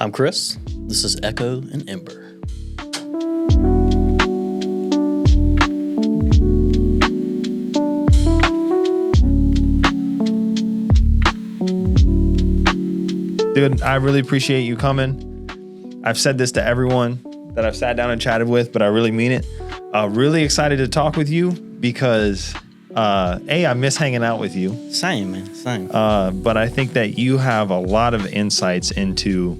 I'm Chris. This is 𝐬𝐿 and Ember. Dude, I really appreciate you coming. I've said this to everyone that I've sat down and chatted with, but I really mean it. Really excited to talk with you because, I miss hanging out with you. Same, man, same. But I think that you have a lot of insights into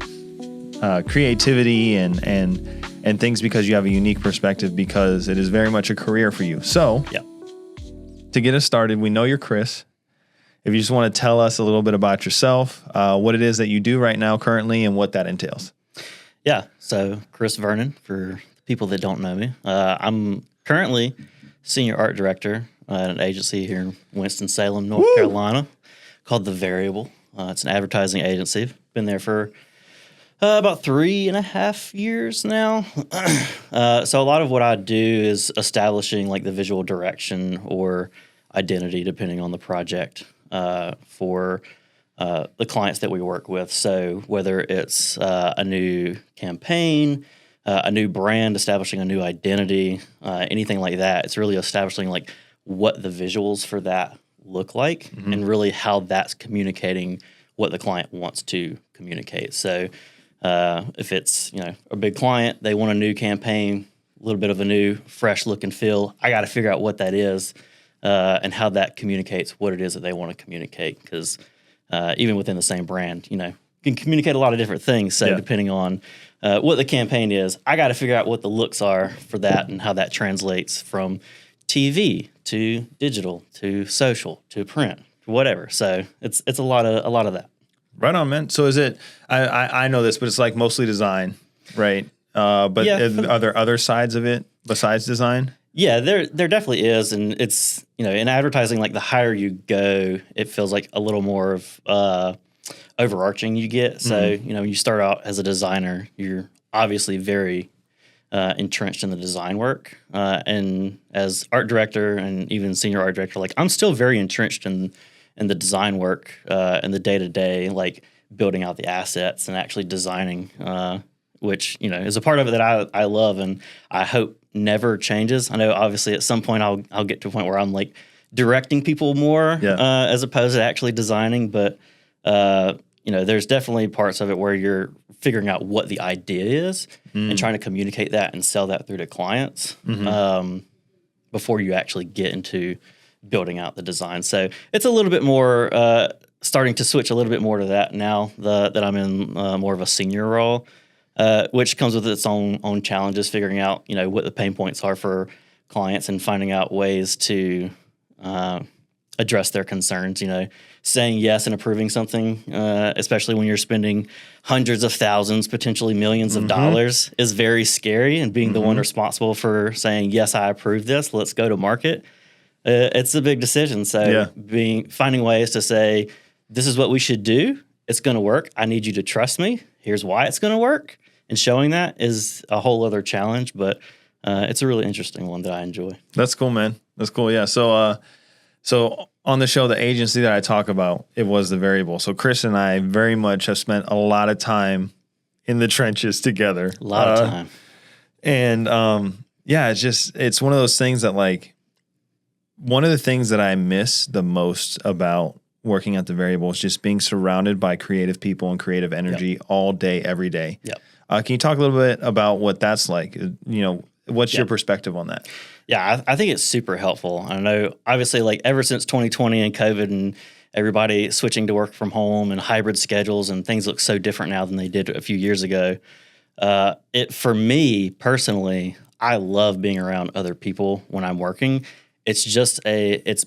creativity and things because you have a unique perspective because it is very much a career for you. So, Yep. To get us started, we know you're Chris. If you just want to tell us a little bit about yourself, what it is that you do right now currently and what that entails. Yeah, so Chris Vernon, for people that don't know me. I'm currently senior art director at an agency here in Winston-Salem, North Carolina, called The Variable. It's an advertising agency. Been there for about 3.5 years now. So a lot of what I do is establishing like the visual direction or identity, depending on the project, for the clients that we work with. So whether it's a new campaign, a new brand, establishing a new identity, anything like that, it's really establishing like what the visuals for that look like and really how that's communicating what the client wants to communicate. So if it's, a big client, they want a new campaign, a little bit of a new fresh look and feel, I got to figure out what that is and how that communicates what it is that they want to communicate. Because even within the same brand, can communicate a lot of different things. So depending on what the campaign is, I got to figure out what the looks are for that and how that translates from TV to digital to social to print, whatever. So it's a lot of that. Right on, man. So is it? I know this, but it's like mostly design, right? But are there other sides of it besides design? Yeah, there definitely is, and it's in advertising, like the higher you go, it feels like a little more of overarching you get. So when you start out as a designer, you're obviously very entrenched in the design work, and as art director and even senior art director, like I'm still very entrenched in the design work and the day to day, like building out the assets and actually designing, which is a part of it that I love and I hope never changes. I know obviously at some point I'll get to a point where I'm like directing people more as opposed to actually designing, but there's definitely parts of it where you're figuring out what the idea is and trying to communicate that and sell that through to clients before you actually get into building out the design. So it's a little bit more starting to switch a little bit more to that now that I'm in more of a senior role, which comes with its own challenges, figuring out what the pain points are for clients and finding out ways to address their concerns. Saying yes and approving something, especially when you're spending hundreds of thousands, potentially millions of dollars, is very scary. And being the one responsible for saying yes, I approve this, let's go to market. It's a big decision. So finding ways to say, this is what we should do. It's going to work. I need you to trust me. Here's why it's going to work. And showing that is a whole other challenge, but it's a really interesting one that I enjoy. That's cool, man. That's cool. Yeah. So on the show, the agency that I talk about, it was The Variable. So Chris and I very much have spent a lot of time in the trenches together. A lot of time. And it's one of those things that like, one of the things that I miss the most about working at The Variable is just being surrounded by creative people and creative energy all day, every day. Yep. Can you talk a little bit about what that's like? What's your perspective on that? Yeah, I think it's super helpful. I know, obviously, like ever since 2020 and COVID and everybody switching to work from home and hybrid schedules and things look so different now than they did a few years ago. For me personally, I love being around other people when I'm working. It's just it's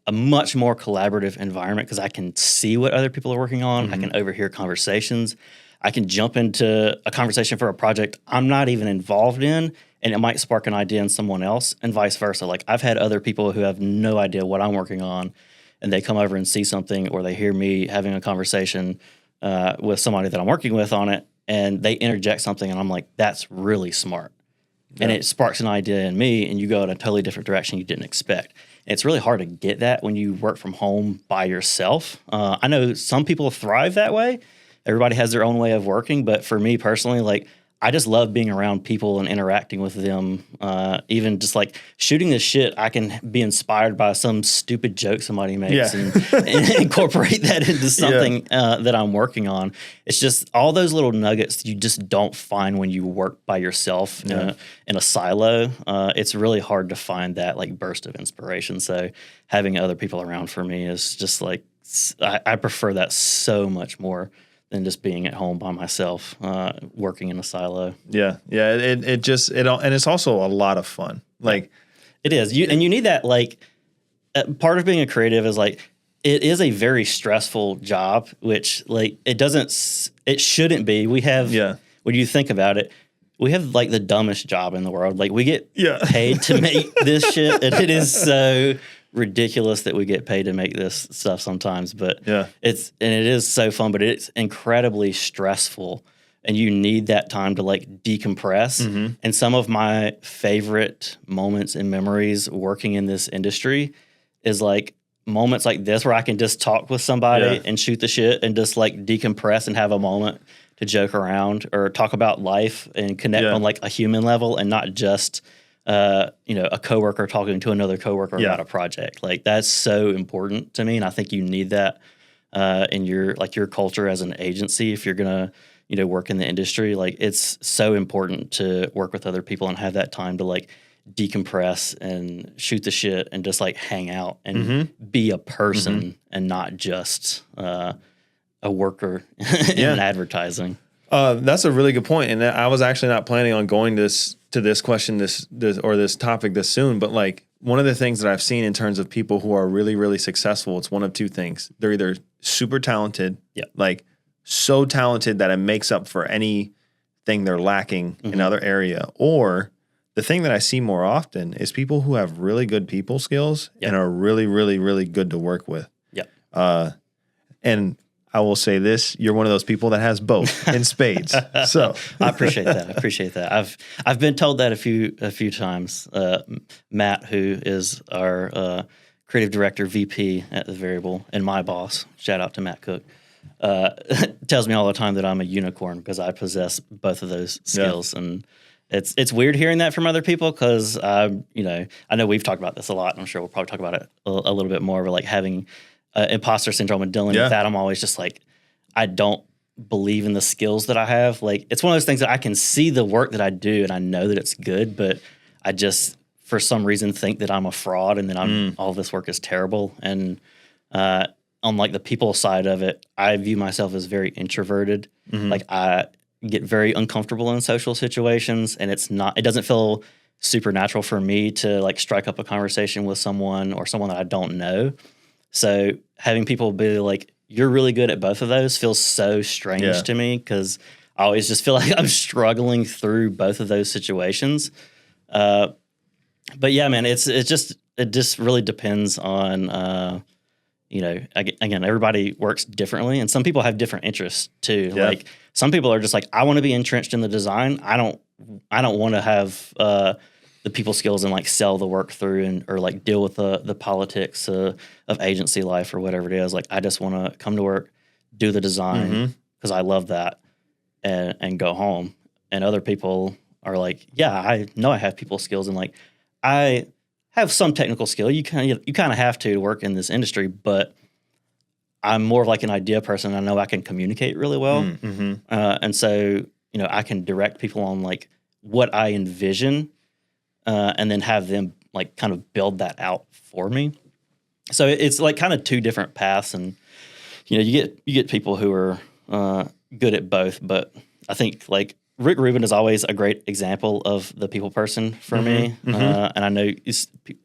a much more collaborative environment because I can see what other people are working on. I can overhear conversations. I can jump into a conversation for a project I'm not even involved in, and it might spark an idea in someone else, and vice versa. Like I've had other people who have no idea what I'm working on, and they come over and see something, or they hear me having a conversation with somebody that I'm working with on it, and they interject something, and I'm like, that's really smart. And it sparks an idea in me, and you go in a totally different direction you didn't expect. And it's really hard to get that when you work from home by yourself. I know some people thrive that way, everybody has their own way of working. But for me personally, like, I just love being around people and interacting with them. Even just like shooting this shit, I can be inspired by some stupid joke somebody makes and incorporate that into something that I'm working on. It's just all those little nuggets you just don't find when you work by yourself in a silo. It's really hard to find that like burst of inspiration. So having other people around for me is just like, I prefer that so much more than just being at home by myself, working in a silo. Yeah. And it's also a lot of fun. Like it is. You need that, like, part of being a creative is like, it is a very stressful job, which like, it shouldn't be. We have, when you think about it, we have like the dumbest job in the world. Like we get paid to make this shit, and it is so ridiculous that we get paid to make this stuff sometimes, but it is so fun, but it's incredibly stressful, and you need that time to like decompress. And some of my favorite moments and memories working in this industry is like moments like this where I can just talk with somebody and shoot the shit and just like decompress and have a moment to joke around or talk about life and connect on like a human level, and not just a coworker talking to another coworker about a project. Like that's so important to me, and I think you need that in your culture as an agency if you're gonna work in the industry. Like it's so important to work with other people and have that time to like decompress and shoot the shit and just like hang out and be a person and not just a worker in advertising. That's a really good point, and I was actually not planning on going to this question this topic this soon, but like one of the things that I've seen in terms of people who are really, really successful, it's one of two things. They're either super talented, like so talented that it makes up for anything they're lacking in other area, or the thing that I see more often is people who have really good people skills and are really, really, really good to work with. And I will say this: you're one of those people that has both in spades. So I appreciate that. I've been told that a few times. Matt, who is our creative director, VP at the Variable, and my boss, shout out to Matt Cook, tells me all the time that I'm a unicorn because I possess both of those skills. And it's weird hearing that from other people because I know we've talked about this a lot, and I'm sure we'll probably talk about it a little bit more. But like having imposter syndrome and dealing with that, I'm always just like, I don't believe in the skills that I have. Like, it's one of those things that I can see the work that I do and I know that it's good, but I just, for some reason, think that I'm a fraud and that all this work is terrible. And on like the people side of it, I view myself as very introverted. Like I get very uncomfortable in social situations, and it doesn't feel supernatural for me to like strike up a conversation with someone or someone that I don't know. So having people be like, you're really good at both of those feels so strange to me because I always just feel like I'm struggling through both of those situations. But yeah, man, it just really depends on, again, everybody works differently, and some people have different interests too. Yeah. Like some people are just like, I want to be entrenched in the design. I don't want to have the people skills and like sell the work through or like deal with the politics of agency life or whatever it is. Like I just want to come to work, do the design because I love that, and go home. And other people are like, yeah, I know I have people skills and like I have some technical skill. You kind of have to work in this industry, but I'm more of like an idea person. I know I can communicate really well, and so I can direct people on like what I envision. And then have them like kind of build that out for me. So it's like kind of two different paths, and you get people who are good at both. But I think like Rick Rubin is always a great example of the people person for me. And I know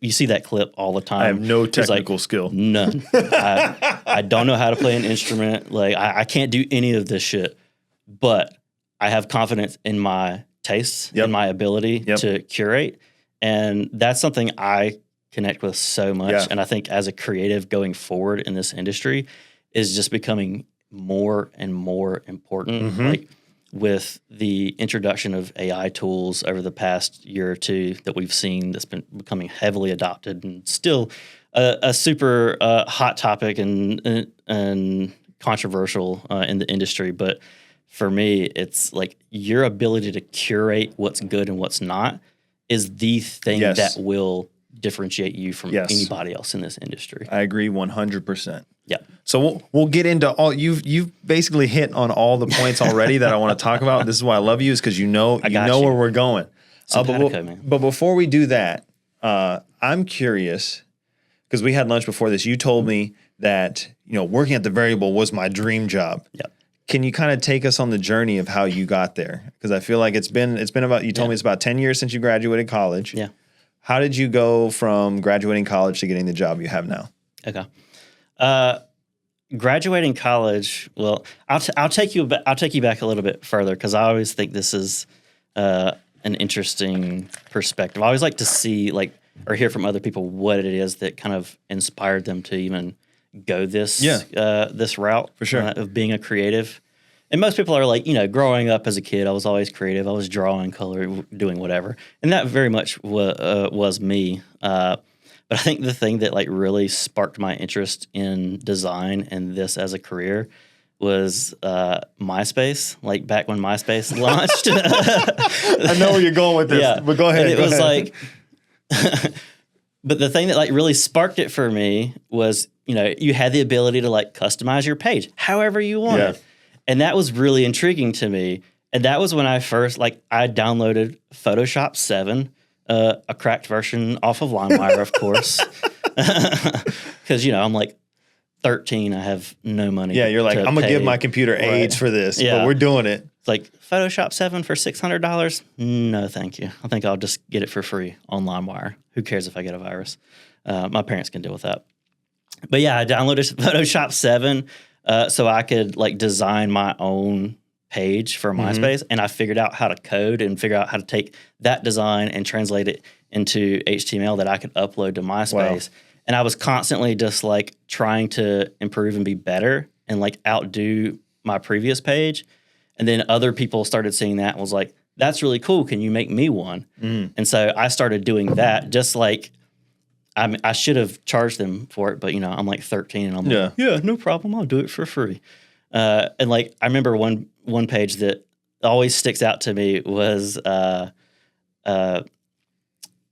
you see that clip all the time. I have no technical skill. None. I don't know how to play an instrument. Like I can't do any of this shit. But I have confidence in my tastes and my ability to curate. And that's something I connect with so much. Yeah. And I think as a creative going forward in this industry is just becoming more and more important. Like with the introduction of AI tools over the past year or two that we've seen that's been becoming heavily adopted and still a super hot topic and controversial in the industry, but for me, it's like your ability to curate what's good and what's not is the thing that will differentiate you from anybody else in this industry. I agree 100%. Yeah. So we'll get into all you've basically hit on all the points already that I want to talk about. This is why I love you, is because you know where we're going. But before we do that, I'm curious, because we had lunch before this. You told me that working at the Variable was my dream job. Yeah. Can you kind of take us on the journey of how you got there? Because I feel like it's been about, you told me it's about 10 years since you graduated college. Yeah. How did you go from graduating college to getting the job you have now? Okay. Graduating college, well, I'll take you back a little bit further, because I always think this is an interesting perspective. I always like to see or hear from other people what it is that kind of inspired them to even go this this route, for sure, of being a creative. And most people are like, growing up as a kid, I was always creative. I was drawing, coloring, doing whatever, and that very much was me. But I think the thing that really sparked my interest in design and this as a career was MySpace. Like back when MySpace launched. I know where you're going with this, but go ahead. And it was like, but the thing that really sparked it for me was, you had the ability to customize your page however you wanted. Yeah. And that was really intriguing to me. And that was when I first, I downloaded Photoshop 7, a cracked version off of LimeWire, of course. Because, I'm 13, I have no money. Yeah, you're like, I'm going to give my computer AIDS for this, but we're doing it. It's like, Photoshop 7 for $600? No, thank you. I think I'll just get it for free on LimeWire. Who cares if I get a virus? My parents can deal with that. But yeah, I downloaded Photoshop 7 so I could design my own page for MySpace, and I figured out how to code and figure out how to take that design and translate it into HTML that I could upload to MySpace. Wow. And I was constantly just trying to improve and be better and outdo my previous page. And then other people started seeing that and was like, that's really cool. Can you make me one? And so I started doing that, just I should have charged them for it, but I'm 13 and I'm like, yeah, no problem. I'll do it for free. And I remember one page that always sticks out to me was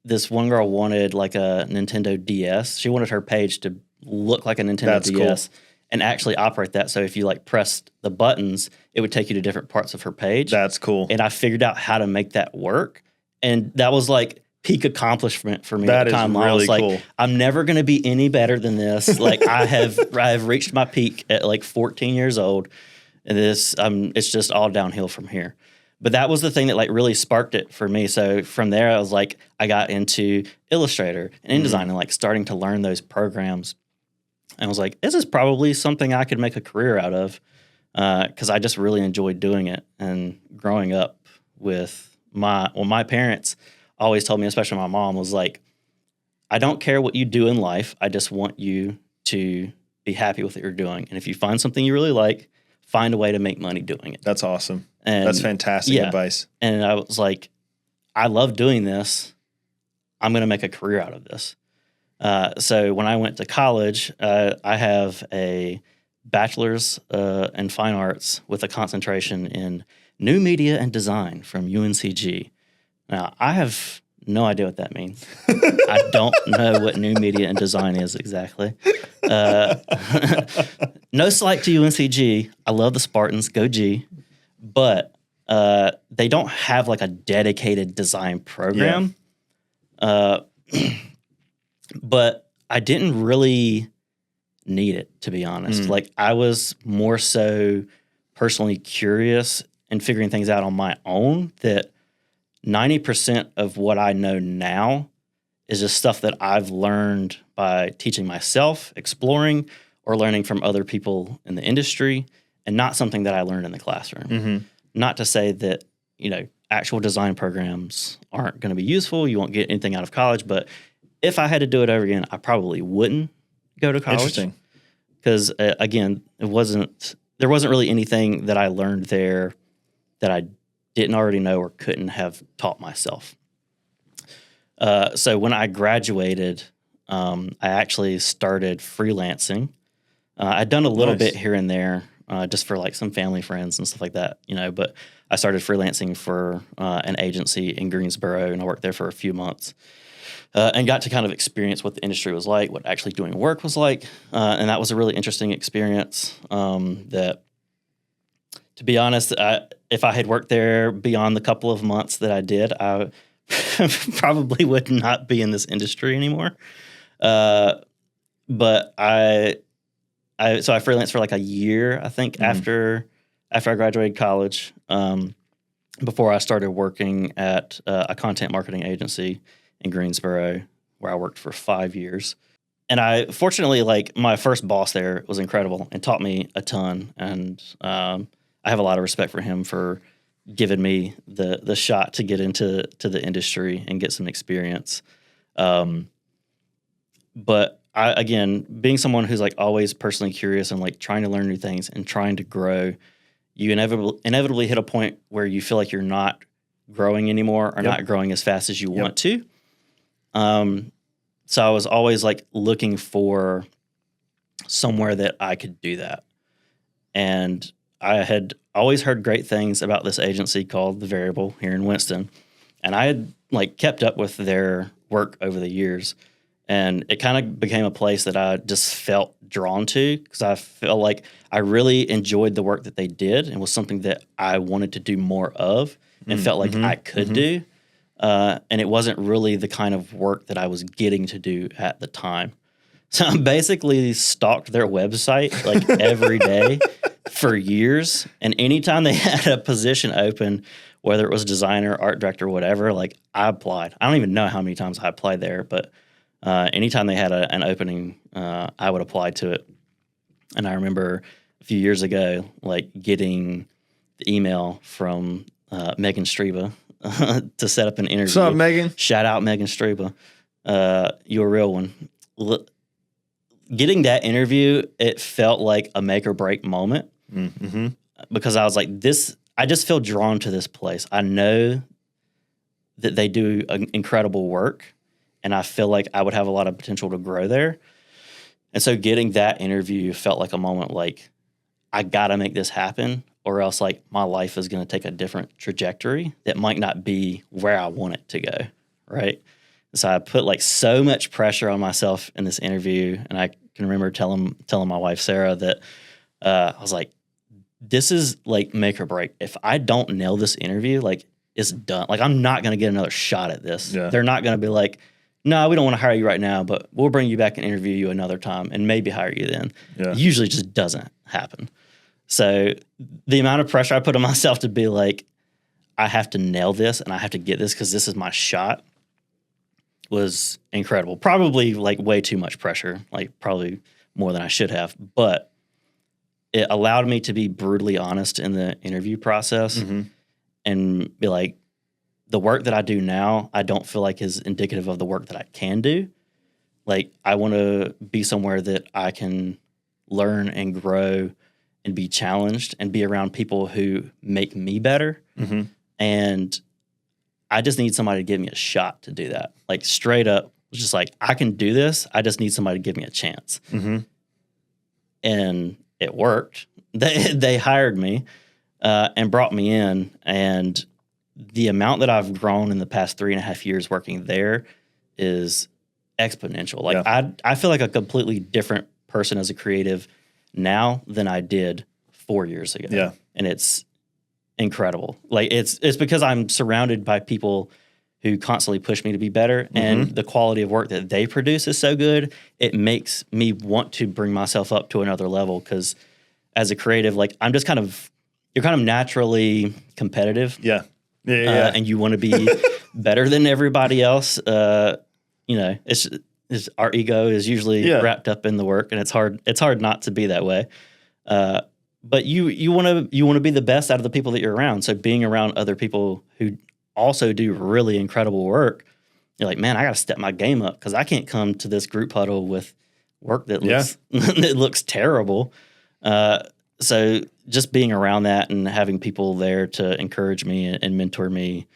this one girl wanted a Nintendo DS. She wanted her page to look like a Nintendo DS and actually operate that. So if you pressed the buttons, it would take you to different parts of her page. That's cool. And I figured out how to make that work. And that was peak accomplishment for me at the time. I was cool. I'm never going to be any better than this. I have reached my peak at 14 years old, and it's just all downhill from here. But that was the thing that really sparked it for me. So from there, I was I got into Illustrator and InDesign and starting to learn those programs. And I was like, this is probably something I could make a career out of, because I just really enjoyed doing it. And growing up with my parents always told me, especially my mom, was I don't care what you do in life. I just want you to be happy with what you're doing. And if you find something you really like, find a way to make money doing it. That's awesome. And that's fantastic advice. And I was like, I love doing this. I'm going to make a career out of this. So when I went to college, I have a bachelor's in fine arts with a concentration in new media and design from UNCG. Now, I have no idea what that means. I don't know what new media and design is exactly. No slight to UNCG. I love the Spartans. Go G. But they don't have a dedicated design program. Yeah. But I didn't really need it, to be honest. I was more so personally curious and figuring things out on my own, that 90% of what I know now is just stuff that I've learned by teaching myself, exploring, or learning from other people in the industry, and not something that I learned in the classroom. Not to say that, actual design programs aren't going to be useful. You won't get anything out of college, but if I had to do it over again, I probably wouldn't go to college. Interesting. Because, again, there wasn't really anything that I learned there that I didn't already know or couldn't have taught myself. So when I graduated, I actually started freelancing I'd done a little Nice. bit here and there, just for like some family friends and stuff like that, but I started freelancing for an agency in Greensboro, and I worked there for a few months. And got to kind of experience what the industry was like, what actually doing work was like. And that was a really interesting experience that, to be honest, if I had worked there beyond the couple of months that I did, I probably would not be in this industry anymore. But so I freelanced for like a year, I think, after I graduated college, before I started working at a content marketing agency in Greensboro, where I worked for 5 years. And fortunately, like, my first boss there was incredible and taught me a ton. And I have a lot of respect for him for giving me the shot to get into the industry and get some experience. But again, being someone who's like always personally curious and like trying to learn new things and trying to grow, you inevitably hit a point where you feel like you're not growing anymore or not growing as fast as you want to. So I was always like looking for somewhere that I could do that. And I had always heard great things about this agency called The Variable here in Winston. And I had like kept up with their work over the years. And it kind of became a place that I just felt drawn to, because I felt like I really enjoyed the work that they did and was something that I wanted to do more of and felt like I could do. And it wasn't really the kind of work that I was getting to do at the time. So I basically stalked their website like every day for years. And anytime they had a position open, whether it was designer, art director, whatever, like, I applied. I don't even know how many times I applied there, but anytime they had an opening, I would apply to it. And I remember a few years ago, like, getting the email from 𝐬𝐮𝐬𝐜𝐫𝐢𝐻 to set up an interview. What's up, Megan? Shout out 𝐬𝐮𝐬𝐫𝐢𝐻. You're a real one. Getting that interview, it felt like a make or break moment, because I was like, I just feel drawn to this place. I know that they do incredible work, and I feel like I would have a lot of potential to grow there. And so getting that interview felt like a moment like, I got to make this happen, or else like my life is going to take a different trajectory that might not be where I want it to go, right? So I put like so much pressure on myself in this interview, and I can remember telling my wife, Sarah, that I was like, this is like make or break. If I don't nail this interview, like, it's done. Like, I'm not going to get another shot at this. Yeah. They're not going to be like, no, we don't want to hire you right now, but we'll bring you back and interview you another time and maybe hire you then. Yeah. It usually just doesn't happen. So the amount of pressure I put on myself to be like, I have to nail this and I have to get this because this is my shot, was incredible. Probably like way too much pressure, like probably more than I should have, but it allowed me to be brutally honest in the interview process and be like, the work that I do now, I don't feel like is indicative of the work that I can do. Like, I want to be somewhere that I can learn and grow and be challenged and be around people who make me better. And I just need somebody to give me a shot to do that. Like, straight up, just like, I can do this. I just need somebody to give me a chance. And it worked. They hired me and brought me in. And the amount that I've grown in the past 3.5 years working there is exponential. Like, I feel like a completely different person as a creative now than I did 4 years ago. Yeah. And it's incredible. Like, it's because I'm surrounded by people who constantly push me to be better, and the quality of work that they produce is so good, it makes me want to bring myself up to another level, because as a creative, like, you're kind of naturally competitive. Yeah. And you want to be better than everybody else. It's our ego is usually wrapped up in the work, and it's hard not to be that way. But you want to be the best out of the people that you're around. So being around other people who also do really incredible work, you're like, man, I got to step my game up, because I can't come to this group huddle with work that looks that looks terrible. So just being around that and having people there to encourage me and mentor me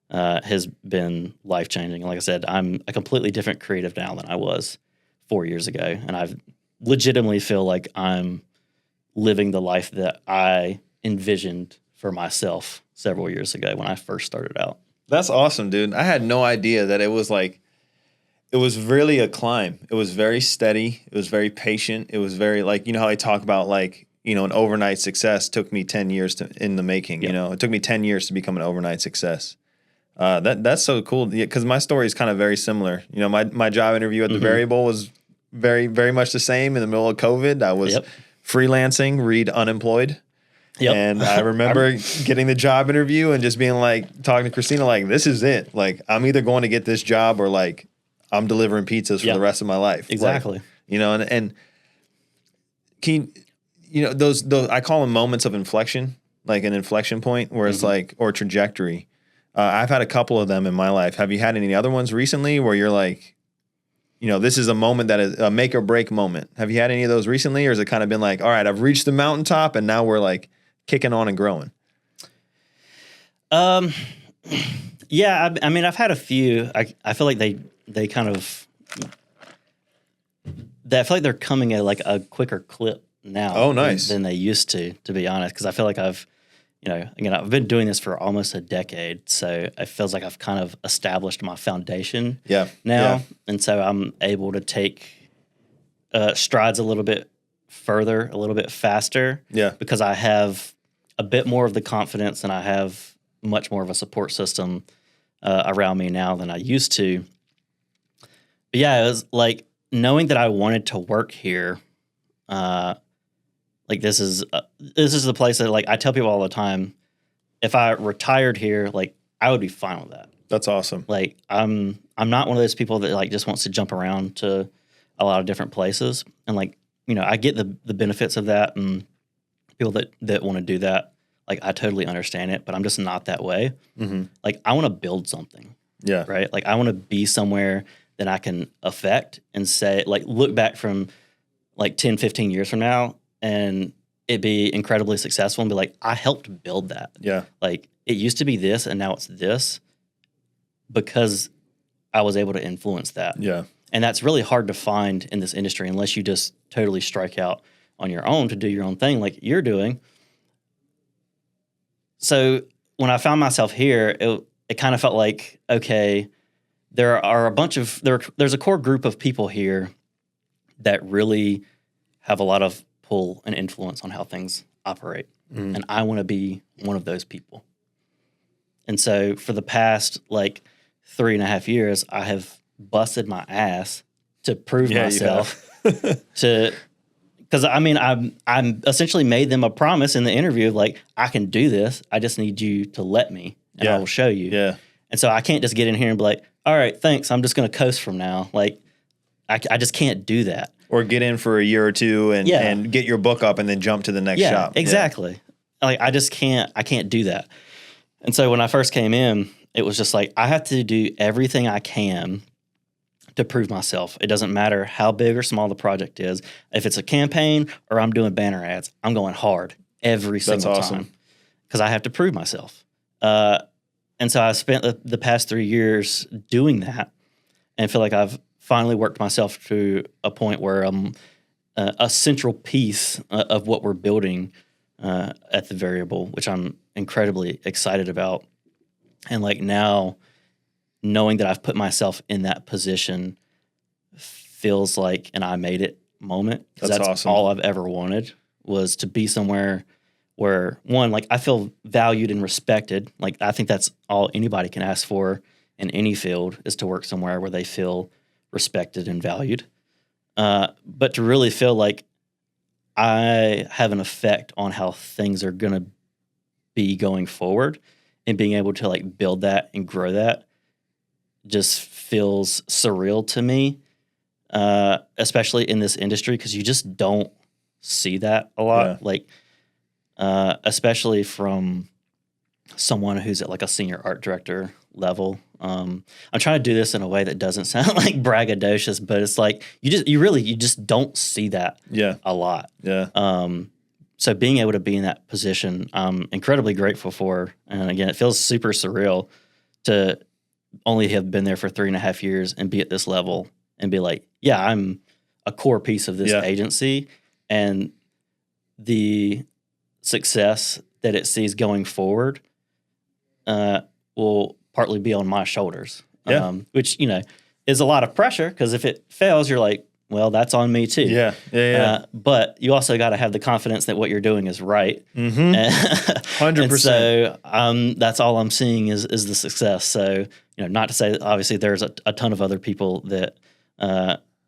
has been life-changing. Like I said, I'm a completely different creative now than I was 4 years ago, and I've legitimately feel like I'm living the life that I envisioned for myself several years ago when I first started out. That's awesome, dude. I had no idea that it was really a climb. It was very steady. It was very patient. It was very like, you know how I talk about like, you know, an overnight success took me 10 years in the making. Yep. You know, it took me 10 years to become an overnight success. That's so cool because my story is kind of very similar. You know, my job interview at the Variable was very, very much the same in the middle of COVID. I was freelancing, read unemployed. Yep. And I remember getting the job interview and just being like, talking to Christina, like, this is it. Like, I'm either going to get this job or like, I'm delivering pizzas for the rest of my life. Exactly. Like, you know, and can you know, those I call them moments of inflection, like an inflection point where it's like, or trajectory. I've had a couple of them in my life. Have you had any other ones recently where you're like, you know, this is a moment that is a make or break moment? Have you had any of those recently, or has it kind of been like, all right, I've reached the mountaintop and now we're like kicking on and growing? Yeah, I mean, I've had a few. I feel like they kind of, I feel like they're coming at like a quicker clip now. Oh, nice. Than they used to be honest. Because I feel like I've been doing this for almost a decade, so it feels like I've kind of established my foundation now. And so I'm able to take strides a little bit further, a little bit faster. Yeah. Because I have a bit more of the confidence and I have much more of a support system around me now than I used to. But yeah, it was like knowing that I wanted to work here. Like this is the place that like I tell people all the time, if I retired here, like I would be fine with that. That's awesome. Like I'm not one of those people that like just wants to jump around to a lot of different places. And like, you know, I get the benefits of that, and people that want to do that, like I totally understand it, but I'm just not that way. Like I want to build something. Yeah. Right. Like I want to be somewhere that I can affect and say, like, look back from like 10, 15 years from now and it be incredibly successful and be like, I helped build that. Yeah. Like it used to be this and now it's this because I was able to influence that. Yeah. And that's really hard to find in this industry unless you just totally strike out on your own to do your own thing like you're doing. So when I found myself here, it kind of felt like, okay, there's a core group of people here that really have a lot of pull and influence on how things operate. And I want to be one of those people. And so for the past like 3.5 years, I have busted my ass to prove myself because I mean, I'm essentially made them a promise in the interview of like, I can do this. I just need you to let me and I will show you. Yeah. And so I can't just get in here and be like, all right, thanks. I'm just going to coast from now. Like I just can't do that. Or get in for a year or two and get your book up and then jump to the next shop. Exactly. Yeah. Like I can't do that. And so when I first came in, it was just like, I have to do everything I can to prove myself. It doesn't matter how big or small the project is. If it's a campaign or I'm doing banner ads, I'm going hard every single time because I have to prove myself. And so I spent the past 3 years doing that and feel like I've finally worked myself to a point where I'm a central piece of what we're building at the Variable, which I'm incredibly excited about. And like now, knowing that I've put myself in that position feels like an I made it moment. That's awesome. All I've ever wanted was to be somewhere where, one, like I feel valued and respected. Like I think that's all anybody can ask for in any field is to work somewhere where they feel respected and valued. But to really feel like I have an effect on how things are going to be going forward and being able to like build that and grow that just feels surreal to me, especially in this industry because you just don't see that a lot. Yeah. Like, especially from someone who's at like a senior art director level. I'm trying to do this in a way that doesn't sound like braggadocious, but it's like you just don't see that a lot. Yeah. So being able to be in that position, I'm incredibly grateful for. And again, it feels super surreal to only have been there for 3.5 years and be at this level and be like, yeah, I'm a core piece of this agency, and the success that it sees going forward will partly be on my shoulders. Which, you know, is a lot of pressure, because if it fails, you're like, well, that's on me too. But you also got to have the confidence that what you're doing is right. 100%. So that's all I'm seeing is the success. So, you know, not to say that obviously there's a ton of other people that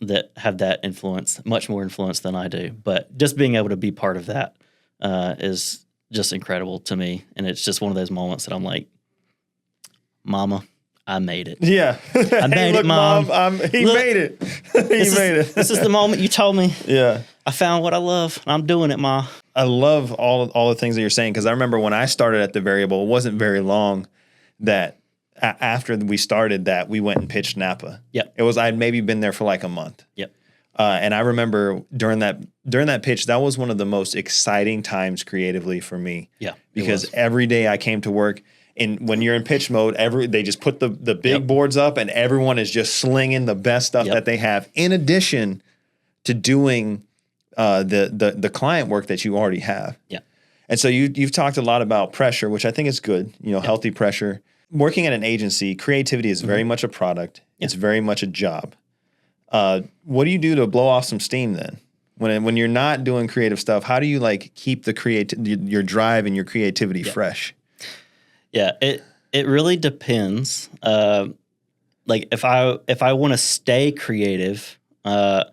that have that influence, much more influence than I do. But just being able to be part of that is just incredible to me. And it's just one of those moments that I'm like, Mama, I made it. I made it, Mom. He made it. Made it. This is the moment you told me. Yeah. I found what I love. I'm doing it, Ma. I love all the things that you're saying, because I remember when I started at the Variable, it wasn't very long that after we started that, we went and pitched Napa. It was, I'd maybe been there for like a month. And I remember during that pitch, that was one of the most exciting times creatively for me. Because every day I came to work, and when you're in pitch mode, they just put the big boards up, and everyone is just slinging the best stuff that they have, in addition to doing the client work that you already have. And so you've talked a lot about pressure, which I think is good. You know, healthy pressure. Working at an agency, creativity is very much a product. It's very much a job. What do you do to blow off some steam then? When you're not doing creative stuff, how do you like keep your drive and your creativity fresh? It really depends. Like if I want to stay creative, I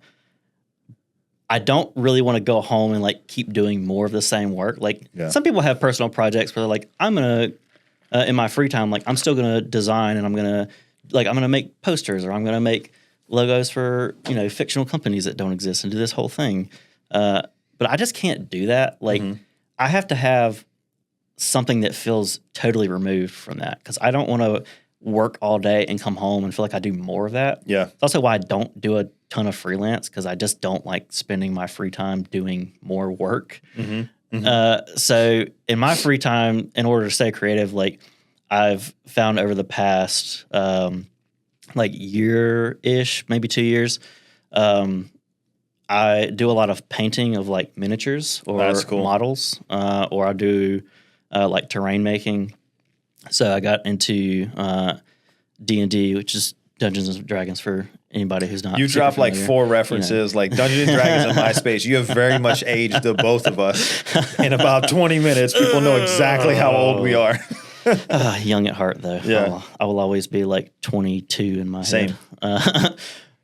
don't really want to go home and like keep doing more of the same work. Like some people have personal projects where they're like, I'm gonna in my free time, like I'm still gonna design, and I'm gonna make posters, or I'm gonna make logos for, you know, fictional companies that don't exist, and do this whole thing. But I just can't do that. Like I have to have something that feels totally removed from that, because I don't want to work all day and come home and feel like I do more of that. It's also why I don't do a ton of freelance, because I just don't like spending my free time doing more work. So in my free time, in order to stay creative, like I've found over the past like year-ish, maybe 2 years, I do a lot of painting of like miniatures or models, or I do like terrain making. So I got into D&D, which is Dungeons and Dragons for anybody who's not. You dropped like 4 references, like Dungeons and Dragons and MySpace. You have very much aged the both of us. In about 20 minutes, people know exactly how old we are. Young at heart, though. I will always be like 22 in my head.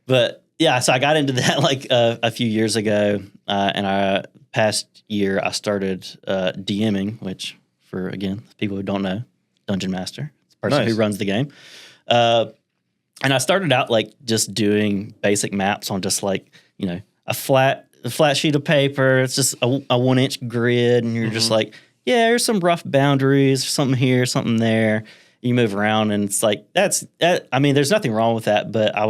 But yeah, so I got into that like a few years ago, and past year I started DMing, which for, again, people who don't know, Dungeon Master, the person who runs the game. And I started out like just doing basic maps on just like, you know, a flat sheet of paper. It's just a 1-inch grid, and you're just like, yeah, there's some rough boundaries, something here, something there. You move around, and it's like I mean, there's nothing wrong with that, but I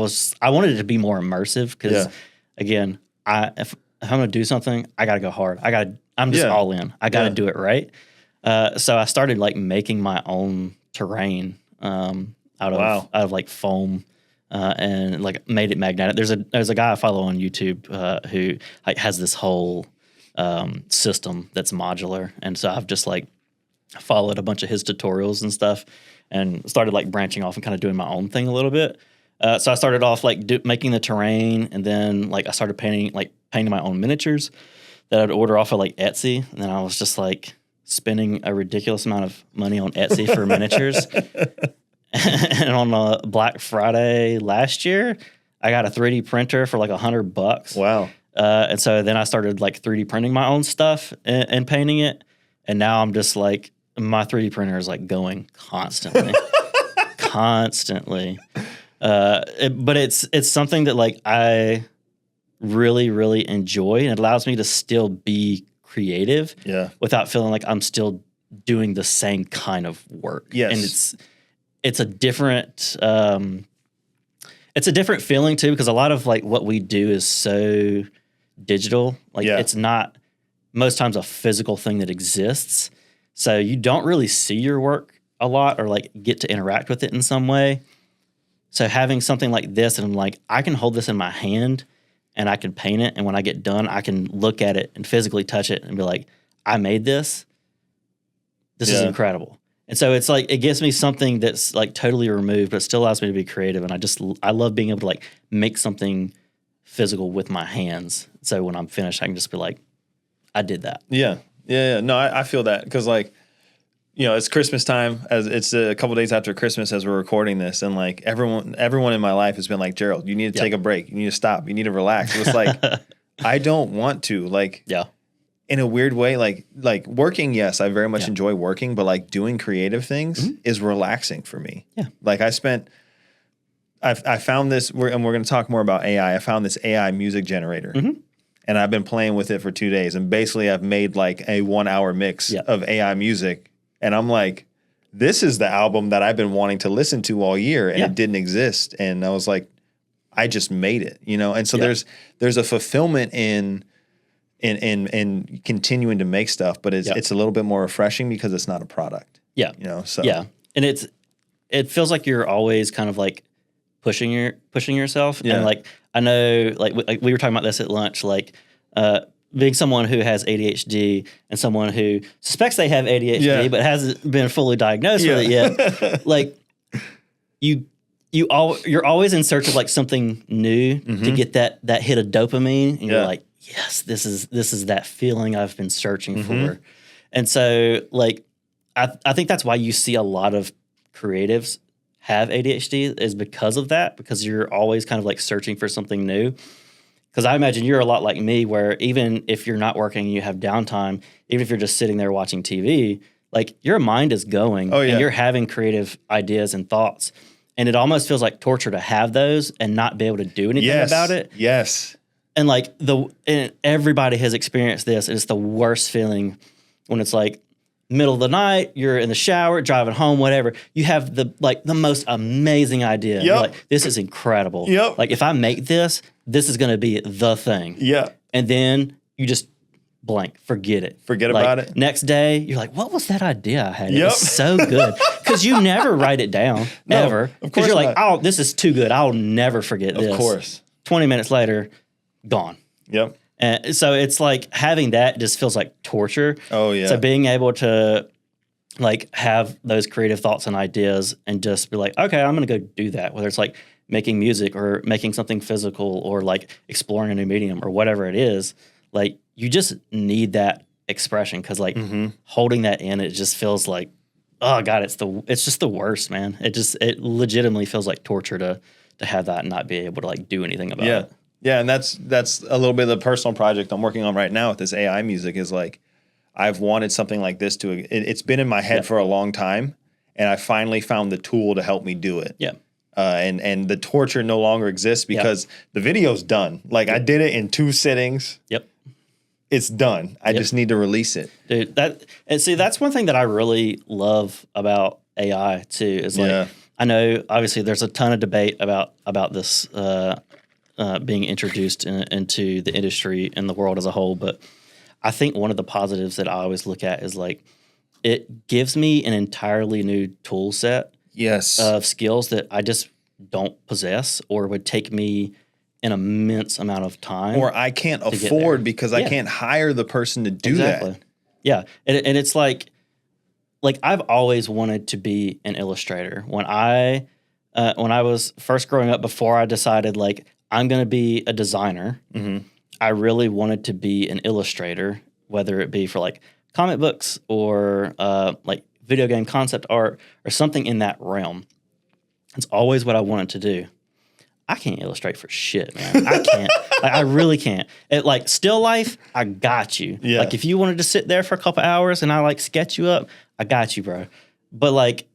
wanted it to be more immersive, because again, if I'm gonna do something, I gotta go hard. I'm just all in. I gotta do it right. So I started like making my own terrain out of like foam, and like made it magnetic. There's a guy I follow on YouTube who like has this whole system that's modular, and so I've just like followed a bunch of his tutorials and stuff, and started like branching off and kind of doing my own thing a little bit. So I started off like making the terrain, and then like I started painting my own miniatures that I'd order off of like Etsy, and then I was just like spending a ridiculous amount of money on Etsy for miniatures. And on Black Friday last year, I got a 3D printer for like $100. Wow. And so then I started like 3D printing my own stuff and painting it. And now I'm just like, my 3D printer is like going constantly. But it's something that like I really, really enjoy, and it allows me to still be creative without feeling like I'm still doing the same kind of work. And it's a different feeling too, because a lot of like what we do is so digital. Like it's not most times a physical thing that exists. So you don't really see your work a lot, or like get to interact with it in some way. So having something like this, and I'm like, I can hold this in my hand and I can paint it. And when I get done, I can look at it and physically touch it and be like, I made this. This is incredible. And so it's like, it gives me something that's like totally removed, but still allows me to be creative. And I love being able to like make something physical with my hands. So when I'm finished, I can just be like, I did that. Yeah. No, I feel that because like, you know, it's Christmas time. As it's a couple days after Christmas as we're recording this, and like everyone in my life has been like, Gerald, you need to take a break. You need to stop. You need to relax. It was like, I don't want to. Like, in a weird way, like working. Yes, I very much enjoy working, but like doing creative things is relaxing for me. Yeah, like I found this, and we're going to talk more about AI. I found this AI music generator. And I've been playing with it for 2 days, and basically I've made like a 1 hour mix of AI music. And I'm like, this is the album that I've been wanting to listen to all year, and it didn't exist. And I was like, I just made it, you know? And so there's a fulfillment in continuing to make stuff, but it's a little bit more refreshing because it's not a product. Yeah. You know, so. Yeah. And it feels like you're always kind of like pushing yourself. Yeah. And like, I know, like we were talking about this at lunch, like, being someone who has ADHD and someone who suspects they have ADHD but hasn't been fully diagnosed with it yet, like you're always in search of like something new to get that hit of dopamine, and you're like, yes, this is that feeling I've been searching for. And so like I think that's why you see a lot of creatives have ADHD, is because of that, because you're always kind of like searching for something new. Because I imagine you're a lot like me, where even if you're not working and you have downtime, even if you're just sitting there watching TV, like your mind is going and you're having creative ideas and thoughts. And it almost feels like torture to have those and not be able to do anything about it. Yes. And like and everybody has experienced this. It's the worst feeling when it's like middle of the night, you're in the shower, driving home, whatever. You have the most amazing idea. You're like, this is incredible. Like if I make this is going to be the thing. Yeah. And then you just blank, forget it. Forget about it. Next day, you're like, what was that idea I had? It was so good. Because you never write it down, ever. Because you're like, oh, this is too good. I'll never forget this. Of course. 20 minutes later, gone. Yep. And so it's like having that just feels like torture. Oh, yeah. So being able to like have those creative thoughts and ideas and just be like, okay, I'm going to go do that. Whether it's like making music or making something physical or like exploring a new medium or whatever it is, like you just need that expression, because like holding that in, it just feels like, oh God, it's just the worst, man. It legitimately feels like torture to have that and not be able to like do anything about it. Yeah, and that's a little bit of the personal project I'm working on right now with this AI music. Is like, I've wanted something like this it's been in my head for a long time, and I finally found the tool to help me do it. Yeah. And the torture no longer exists because the video's done. Like I did it in 2 sittings. Yep. It's done. I just need to release it. Dude, that's one thing that I really love about AI too, is like, I know obviously there's a ton of debate about this being introduced into the industry and the world as a whole. But I think one of the positives that I always look at is like, it gives me an entirely new tool set of skills that I just don't possess, or would take me an immense amount of time. Or I can't afford because I can't hire the person to do that. Yeah. And it's like I've always wanted to be an illustrator. When I was first growing up, before I decided like I'm going to be a designer, I really wanted to be an illustrator, whether it be for like comic books or like video game concept art or something in that realm. It's always what I wanted to do. I can't illustrate for shit, man. I can't. I really can't. Like still life, I got you. Yeah. Like if you wanted to sit there for a couple hours and I like sketch you up, I got you, bro. But like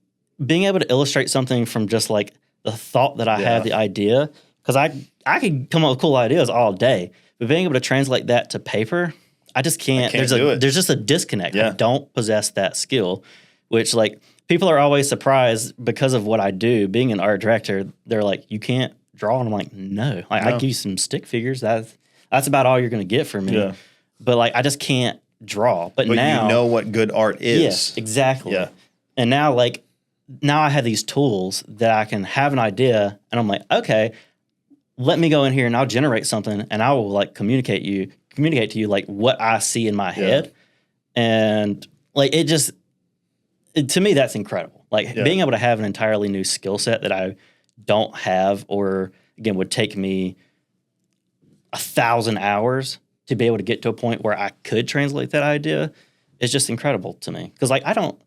being able to illustrate something from just like the thought that I had, the idea, because I could come up with cool ideas all day, but being able to translate that to paper, I just can't. There's just a disconnect. I don't possess that skill, which like people are always surprised because of what I do. Being an art director, they're like, you can't draw, and I'm like, no. Like I give you some stick figures. That's about all you're going to get from me. Yeah. But like I just can't draw. But now you know what good art is. Yes, exactly. Yeah. And now I have these tools that I can have an idea, and I'm like, okay, let me go in here and I'll generate something and I will like communicate to you like what I see in my head. And like, to me, that's incredible. Like being able to have an entirely new skill set that I don't have, or again, would take me 1,000 hours to be able to get to a point where I could translate that idea is just incredible to me. Cause like, I don't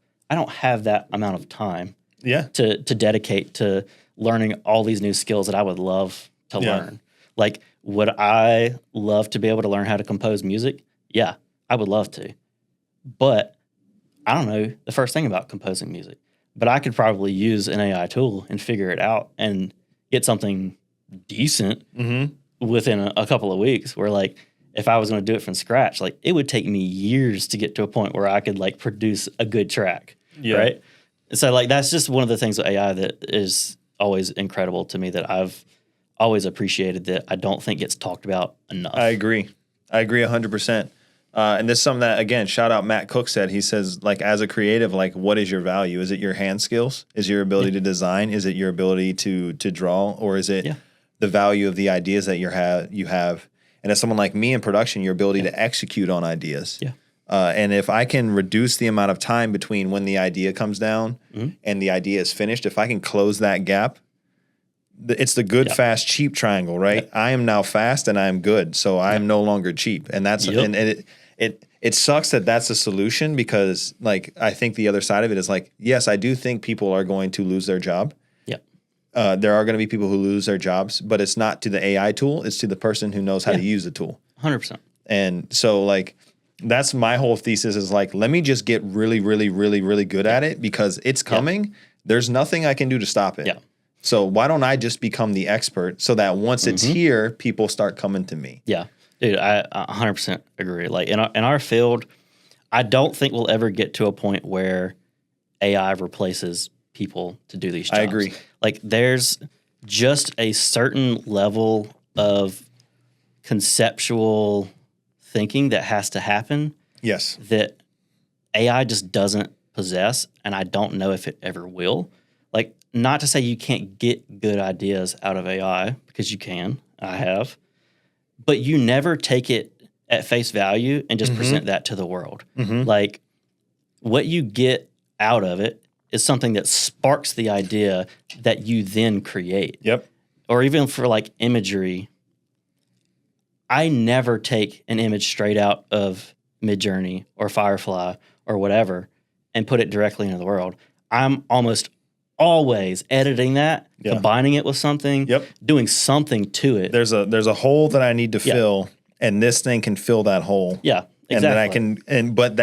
have that amount of time to dedicate to learning all these new skills that I would love to learn. Like, would I love to be able to learn how to compose music? Yeah, I would love to. But I don't know the first thing about composing music. But I could probably use an AI tool and figure it out and get something decent within a couple of weeks, where like, if I was going to do it from scratch, like it would take me years to get to a point where I could like produce a good track. Right. So like, that's just one of the things with AI that is always incredible to me, that I've always appreciated, that I don't think gets talked about enough. I agree 100%. And this is something that, again, shout out Matt Cook said. He says, like, as a creative, like, what is your value? Is it your hand skills? Is your ability to design? Is it your ability to draw? Or is it the value of the ideas that you have? And as someone like me in production, your ability to execute on ideas. And if I can reduce the amount of time between when the idea comes down and the idea is finished, if I can close that gap, it's the good, fast, cheap triangle, right? I am now fast and I'm good, so I'm no longer cheap. And that's and it sucks that that's a solution, because like I think the other side of it is like, yes, I do think people are going to lose their job. There are going to be people who lose their jobs, but it's not to the AI tool, it's to the person who knows how to use the tool. 100%. And so like, that's my whole thesis, is like, let me just get really, really, really, really good at it, because it's coming. There's nothing I can do to stop it. So why don't I just become the expert, so that once it's here, people start coming to me? Dude, I 100% agree. Like in our field, I don't think we'll ever get to a point where AI replaces people to do these jobs. I agree. Like there's just a certain level of conceptual thinking that has to happen. That AI just doesn't possess, and I don't know if it ever will. Like, not to say you can't get good ideas out of AI, because you can. I have. But you never take it at face value and just present that to the world. Like, what you get out of it is something that sparks the idea that you then create. Or even for like imagery, I never take an image straight out of Midjourney or Firefly or whatever and put it directly into the world. I'm almost always editing that, combining it with something, doing something to it. There's a hole that I need to fill, and this thing can fill that hole. Exactly. And then I can, but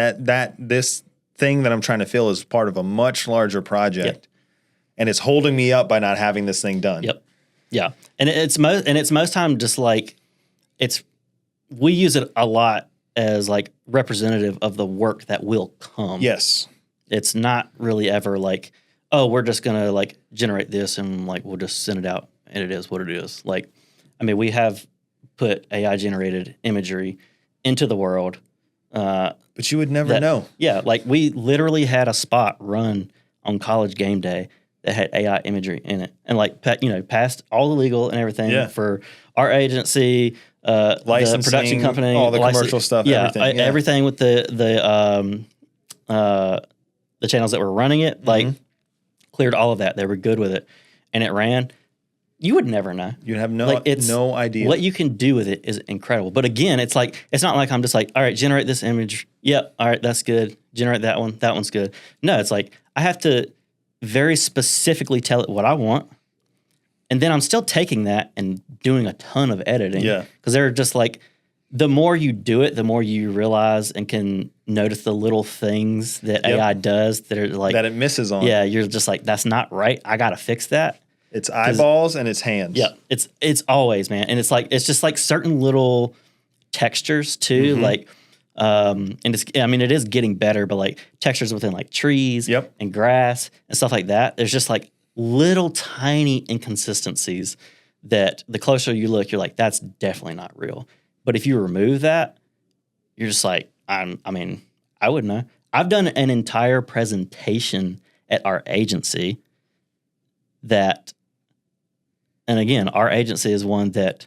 this thing that I'm trying to fill is part of a much larger project, and it's holding me up by not having this thing done. And it's most time just like, we use it a lot as like representative of the work that will come. It's not really ever like, oh, we're just going to like generate this and like we'll just send it out and it is what it is. Like, I mean, we have put AI generated imagery into the world. But you would never know. Like we literally had a spot run on college game day that had AI imagery in it, and like, passed all the legal and everything for our agency, licensing, the production company, all the commercial stuff, everything. Everything with the channels that were running it, like cleared all of that. They were good with it, and it ran. You would never know. You'd have no idea. What you can do with it is incredible. But again, it's like, it's not like I'm just like, all right, generate this image. Yep, all right, that's good. Generate that one. That one's good. No, it's like I have to very specifically tell it what I want. And then I'm still taking that and doing a ton of editing. Because they're just like, the more you do it, the more you realize and can notice the little things that AI does that are like, that it misses on. You're just like, that's not right. I got to fix that. It's eyeballs and it's hands. It's always, man. And it's just like certain little textures too. Like, and it is getting better, but like textures within like trees and grass and stuff like that. There's just like little tiny inconsistencies that the closer you look, you're like, that's definitely not real. But if you remove that, you're just like, I wouldn't know. I've done an entire presentation at our agency that And again, our agency is one that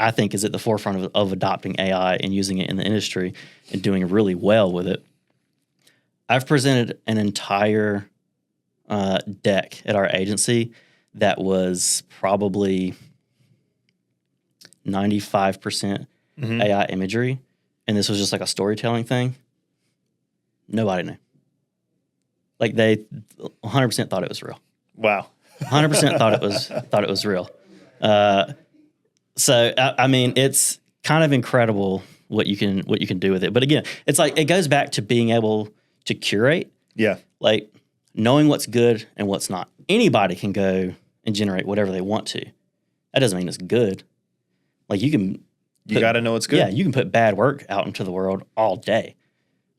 I think is at the forefront of adopting AI and using it in the industry and doing really well with it. I've presented an entire deck at our agency that was probably 95% AI imagery, and this was just like a storytelling thing. Nobody knew. Like they 100% thought it was real. Wow. 100% thought it was real. So I mean, it's kind of incredible what you can do with it. But again, it's like it goes back to being able to curate. Yeah. Like knowing what's good and what's not. Anybody can go and generate whatever they want to. That doesn't mean it's good. Like you got to know what's good. Yeah, you can put bad work out into the world all day.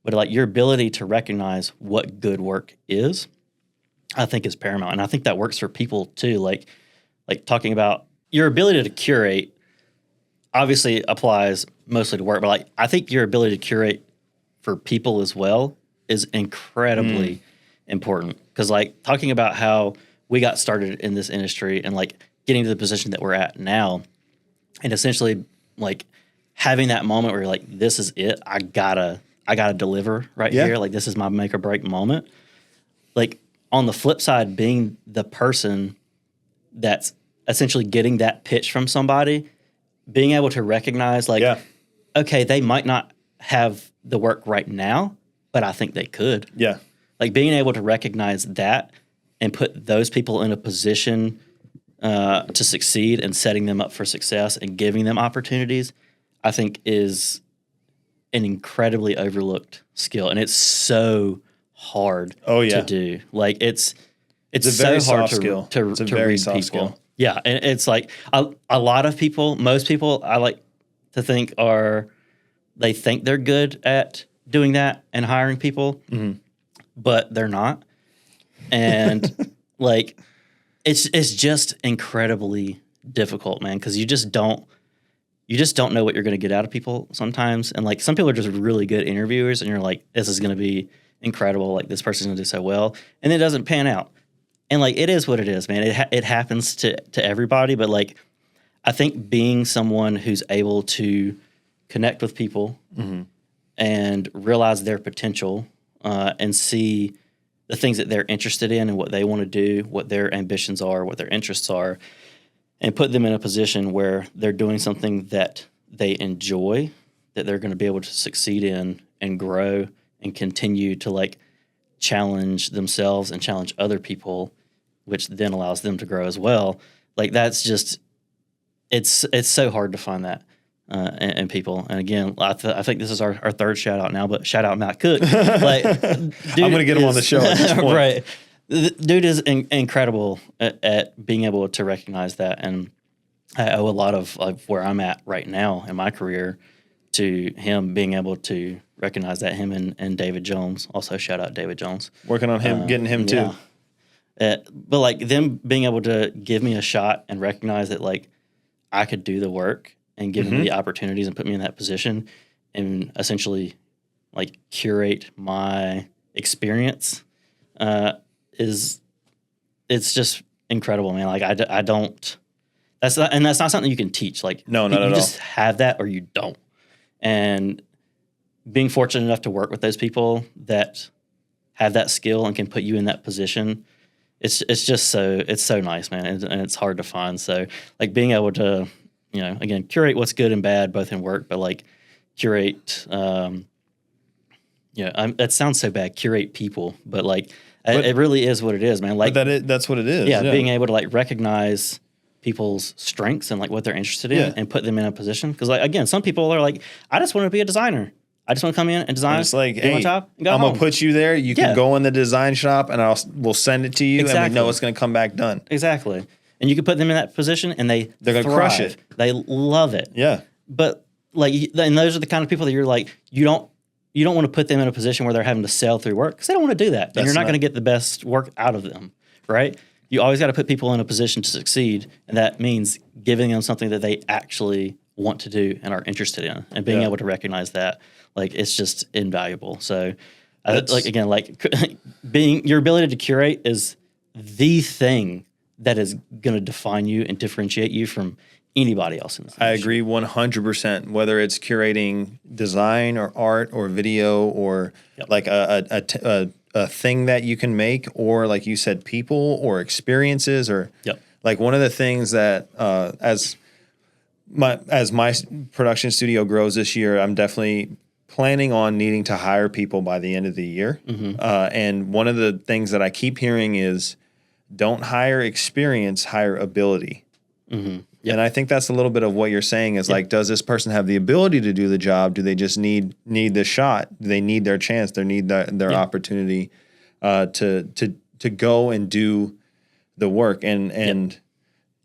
But like your ability to recognize what good work is, I think is paramount. And I think that works for people too. Like talking about your ability to curate obviously applies mostly to work, but like I think your ability to curate for people as well is incredibly important. Because like talking about how we got started in this industry and like getting to the position that we're at now, and essentially like having that moment where you're like, this is it. I gotta deliver right here. Like this is my make or break moment. Like on the flip side, being the person that's essentially getting that pitch from somebody, being able to recognize like, okay, they might not have the work right now, but I think they could. Yeah. Like being able to recognize that and put those people in a position to succeed and setting them up for success and giving them opportunities, I think is an incredibly overlooked skill. And it's so hard to do. Like it's so hard to read people. Skill. Yeah. And it's like a lot of people, most people I like to think they think they're good at doing that and hiring people, but they're not. And like, it's just incredibly difficult, man. Cause you just don't know what you're going to get out of people sometimes. And like some people are just really good interviewers and you're like, this is going to be incredible. Like this person's going to do so well. And it doesn't pan out. And like, it is what it is, man. It happens to everybody. But like, I think being someone who's able to connect with people and realize their potential and see the things that they're interested in and what they want to do, what their ambitions are, what their interests are, and put them in a position where they're doing something that they enjoy, that they're going to be able to succeed in and grow and continue to like challenge themselves and challenge other people, which then allows them to grow as well. Like that's just, it's so hard to find that in people. And again, I think this is our third shout out now, but shout out Matt Cook. Like, I'm going to get him on the show at this point. Right. The dude is incredible at being able to recognize that. And I owe a lot of where I'm at right now in my career to him being able to recognize that. Him and David Jones, also shout out David Jones. Working on him, getting him too. But like them being able to give me a shot and recognize that like I could do the work and give me the opportunities and put me in that position and essentially like curate my experience it's just incredible, man. Like I don't, that's not something you can teach. Like no, not at all. You just have that or you don't. And being fortunate enough to work with those people that have that skill and can put you in that position, it's just so nice, man. And it's hard to find. So like being able to, again, curate what's good and bad, both in work, but like curate, that sounds so bad, curate people, but like, it really is what it is, man. Like that's what it is. Yeah, being able to like recognize people's strengths and like what they're interested in and put them in a position. Because like again, some people are like, I just want to be a designer. I just want to come in and design. And it's like, do my job and go I'm home. Gonna put you there. You can go in the design shop, and we'll send it to you, and we know it's gonna come back done. Exactly. And you can put them in that position, and they're gonna crush it. They love it. Yeah. But like, and those are the kind of people that you're like, you don't want to put them in a position where they're having to sell through work because they don't want to do that. And you're not going to get the best work out of them, right? You always got to put people in a position to succeed, and that means giving them something that they actually want to do and are interested in, and being able to recognize that, like, it's just invaluable. So, being your ability to curate is the thing that is going to define you and differentiate you from anybody else in this I industry. agree 100%. Whether it's curating design or art or video or like a thing that you can make, or like you said, people or experiences, or like one of the things that as my production studio grows this year, I'm definitely planning on needing to hire people by the end of the year. And one of the things that I keep hearing is don't hire experience, hire ability. And I think that's a little bit of what you're saying is like, does this person have the ability to do the job? Do they just need the shot? Do they need their chance? They need their opportunity to go and do the work. And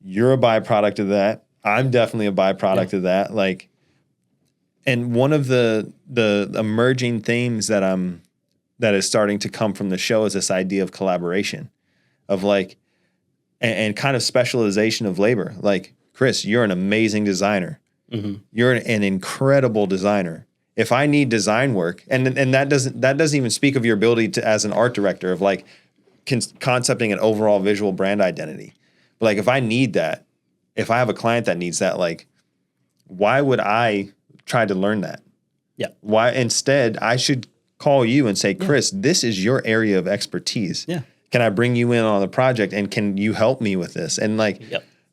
you're a byproduct of that. I'm definitely a byproduct of that. Like, and one of the emerging themes that is starting to come from the show is this idea of collaboration, of like, and kind of specialization of labor. Like, Chris, you're an amazing designer. You're an incredible designer. If I need design work, and that doesn't even speak of your ability to as an art director of like concepting an overall visual brand identity. But like, if I need that, if I have a client that needs that, like, why would I try to learn that? Why instead I should call you and say, Chris, this is your area of expertise. Can I bring you in on the project and can you help me with this? And like,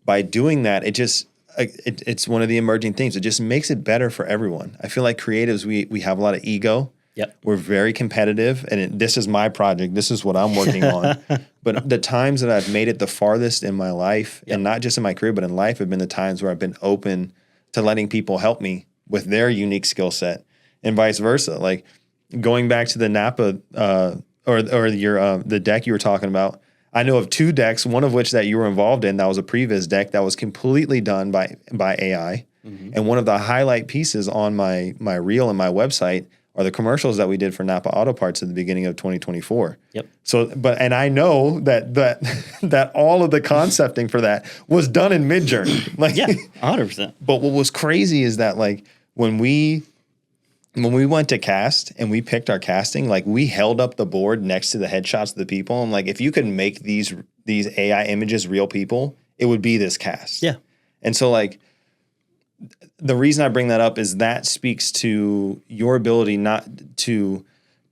by doing that, it's one of the emerging themes. It just makes it better for everyone. I feel like creatives, we have a lot of ego. We're very competitive, and this is my project. This is what I'm working on. But the times that I've made it the farthest in my life, and not just in my career, but in life, have been the times where I've been open to letting people help me with their unique skill set, and vice versa. Like going back to the Napa or the deck you were talking about. I know of 2 decks, one of which that you were involved in, that was a previs deck that was completely done by AI. And one of the highlight pieces on my reel and my website are the commercials that we did for Napa Auto Parts at the beginning of 2024. So, and I know that all of the concepting for that was done in Midjourney. Like, 100%. But what was crazy is that like when we went to cast and we picked our casting, like we held up the board next to the headshots of the people. And like, if you could make these AI images real people, it would be this cast. And so like, the reason I bring that up is that speaks to your ability not to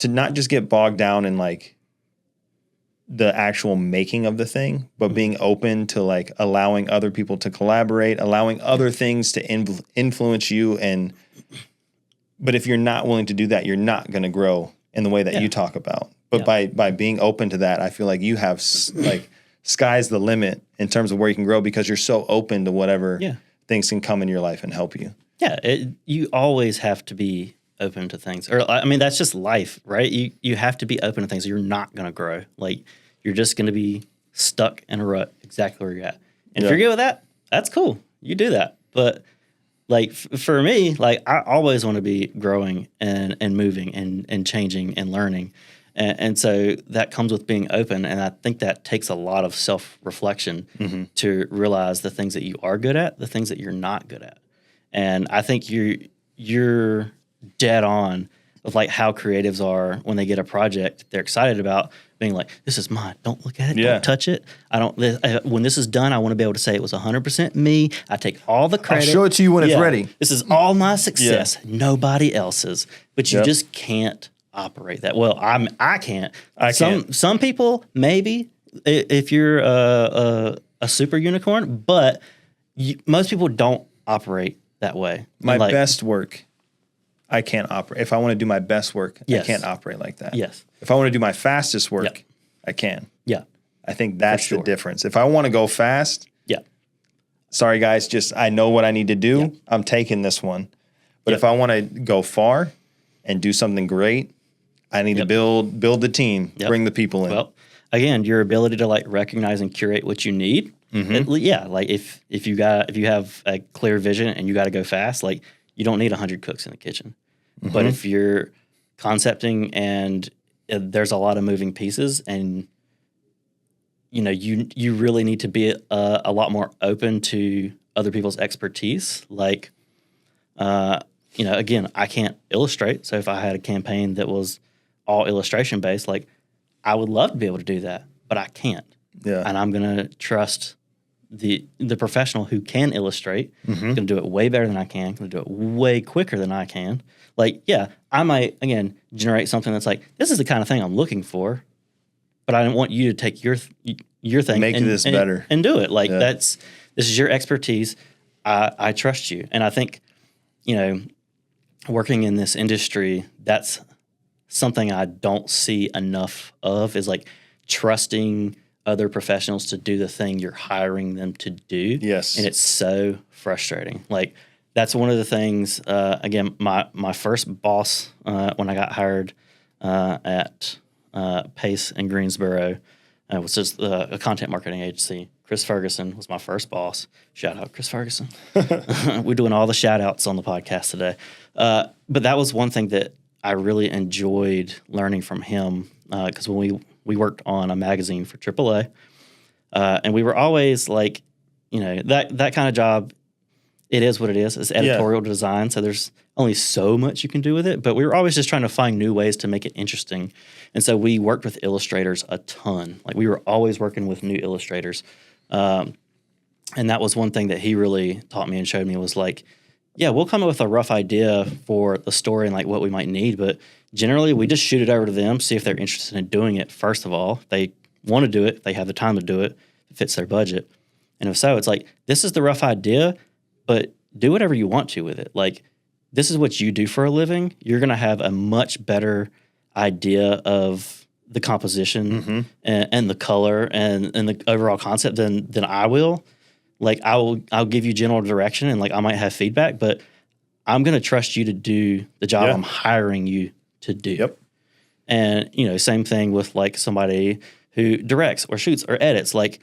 not just get bogged down in like the actual making of the thing, but being open to like allowing other people to collaborate, allowing other things to influence you. But if you're not willing to do that, you're not going to grow in the way that you talk about. But by being open to that, I feel like you have like sky's the limit in terms of where you can grow because you're so open to whatever things can come in your life and help you. You always have to be open to things. Or I mean, that's just life, right? You have to be open to things. You're not going to grow. Like you're just going to be stuck in a rut exactly where you're at. And if you're good with that, that's cool. You do that. But like for me, like I always want to be growing and moving and changing and learning. And so that comes with being open. And I think that takes a lot of self-reflection to realize the things that you are good at, the things that you're not good at. And I think you're dead on of like how creatives are when they get a project they're excited about, being like, this is mine. Don't look at it. Don't touch it. When this is done, I want to be able to say it was 100% me. I take all the credit. I'll show it to you when it's ready. This is all my success. Nobody else's. But you just can't operate that. Well, I can't. Some people maybe if you're a super unicorn, but most people don't operate that way. My best work, I can't operate. If I want to do my best work, I can't operate like that. If I want to do my fastest work, I can. I think that's the difference. If I want to go fast, sorry guys, just I know what I need to do. I'm taking this one. But if I want to go far and do something great, I need to build the team, bring the people in. Well, again, your ability to like recognize and curate what you need. Like if you have a clear vision and you got to go fast, like you don't need 100 cooks in the kitchen. But if you're concepting and there's a lot of moving pieces, and you really need to be a lot more open to other people's expertise. Like, again, I can't illustrate. So if I had a campaign that was all illustration based, like I would love to be able to do that, but I can't. Yeah. And I'm going to trust the professional who can illustrate. Mm-hmm. Going to do it way better than I can. Going to do it way quicker than I can. Like, yeah, I might, again, generate something that's like, this is the kind of thing I'm looking for, but I don't want you to take your thing. Make this better. And do it. Like, this is your expertise. I trust you. And I think, you know, working in this industry, that's something I don't see enough of, is like trusting other professionals to do the thing you're hiring them to do. Yes. And it's so frustrating. Like, that's one of the things, again, my first boss when I got hired at Pace in Greensboro was just a content marketing agency. Chris Ferguson was my first boss. Shout out, Chris Ferguson. We're doing all the shout outs on the podcast today. But that was one thing that I really enjoyed learning from him, because when we worked on a magazine for AAA, and we were always like, you know, that kind of job, it is what it is. It's editorial design, so there's only so much you can do with it. But we were always just trying to find new ways to make it interesting. And so we worked with illustrators a ton. Like, we were always working with new illustrators. And that was one thing that he really taught me and showed me, was like, yeah, we'll come up with a rough idea for the story and like what we might need, but generally we just shoot it over to them, see if they're interested in doing it. First of all, if they want to do it, they have the time to do it, it fits their budget. And if so, it's like, this is the rough idea, but do whatever you want to with it. Like, this is what you do for a living. You're going to have a much better idea of the composition and the color and the overall concept than I will. Like, I'll give you general direction, and like I might have feedback, but I'm going to trust you to do the job I'm hiring you to do. Yep. And, you know, same thing with like somebody who directs or shoots or edits. Like,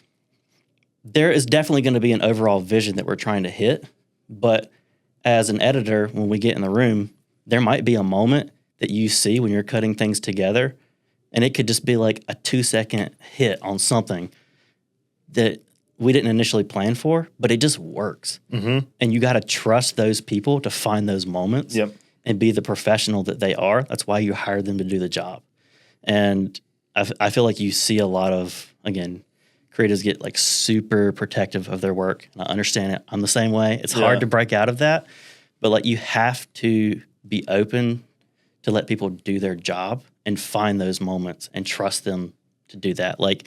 there is definitely going to be an overall vision that we're trying to hit, but as an editor, when we get in the room, there might be a moment that you see when you're cutting things together, and it could just be like a 2-second hit on something that we didn't initially plan for, but it just works. Mm-hmm. And you got to trust those people to find those moments and be the professional that they are. That's why you hired them to do the job. And I feel like you see a lot of, again, creators get like super protective of their work. And I understand it. I'm the same way. It's hard to break out of that, but like, you have to be open to let people do their job and find those moments and trust them to do that. Like,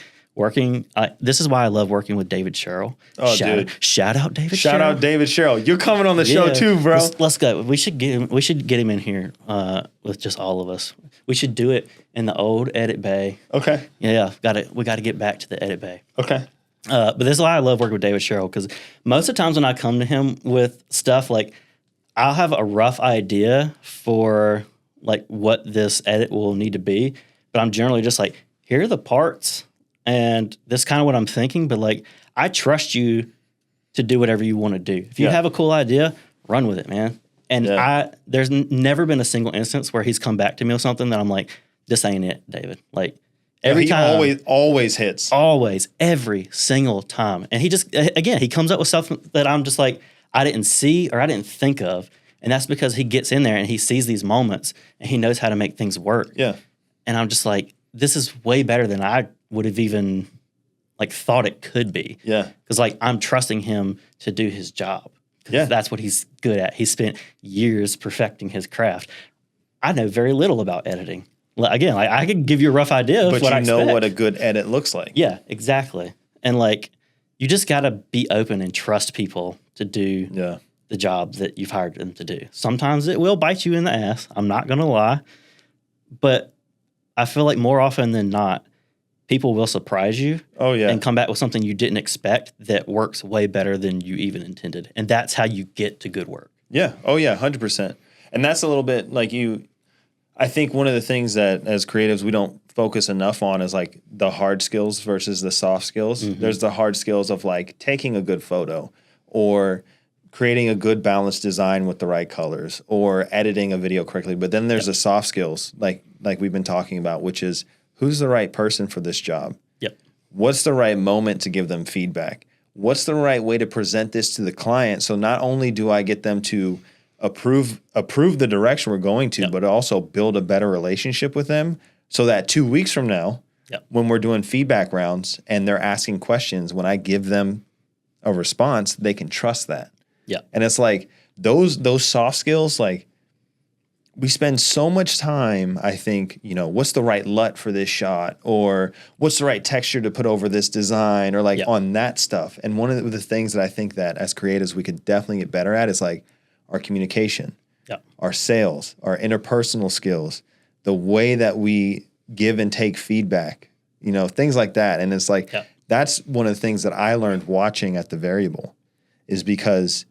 this is why I love working with David Sherrill. Oh, dude. Shout out David Sherrill. Shout out David Sherrill. You're coming on the show too, bro. Let's go. We should get him in here with just all of us. We should do it in the old edit bay. Okay. Yeah, we got to get back to the edit bay. Okay. But this is why I love working with David Sherrill, because most of the times when I come to him with stuff, like, I'll have a rough idea for like what this edit will need to be, but I'm generally just like, here are the parts, and this is kind of what I'm thinking, but like, I trust you to do whatever you want to do. If you have a cool idea, run with it, man. And there's never been a single instance where he's come back to me with something that I'm like, this ain't it, David. Like, every time. He always hits. Always, every single time. And he just, again, he comes up with stuff that I'm just like, I didn't see or I didn't think of. And that's because he gets in there and he sees these moments and he knows how to make things work. Yeah. And I'm just like, this is way better than I would have even like thought it could be. Yeah. Because like, I'm trusting him to do his job. Yeah. That's what he's good at. He spent years perfecting his craft. I know very little about editing. Again, like, I could give you a rough idea of what I expect. But you know what a good edit looks like. Yeah, exactly. And like, you just got to be open and trust people to do the job that you've hired them to do. Sometimes it will bite you in the ass. I'm not going to lie. But I feel like more often than not, people will surprise you and come back with something you didn't expect that works way better than you even intended. And that's how you get to good work. Yeah. Oh, yeah, 100%. And that's a little bit like I think one of the things that as creatives we don't focus enough on is like the hard skills versus the soft skills. Mm-hmm. There's the hard skills of like taking a good photo or creating a good balanced design with the right colors or editing a video correctly. But then there's the soft skills like we've been talking about, which is who's the right person for this job? Yep. What's the right moment to give them feedback? What's the right way to present this to the client? So not only do I get them to approve the direction we're going to, but also build a better relationship with them so that 2 weeks from now, Yep. When we're doing feedback rounds and they're asking questions, when I give them a response, they can trust that. Yeah. And it's like those soft skills, like we spend so much time, I think, what's the right LUT for this shot, or what's the right texture to put over this design, or like on that stuff. And one of the things that I think that as creatives we could definitely get better at is like our communication, our sales, our interpersonal skills, the way that we give and take feedback, things like that. And it's like, that's one of the things that I learned watching at The Variable, is because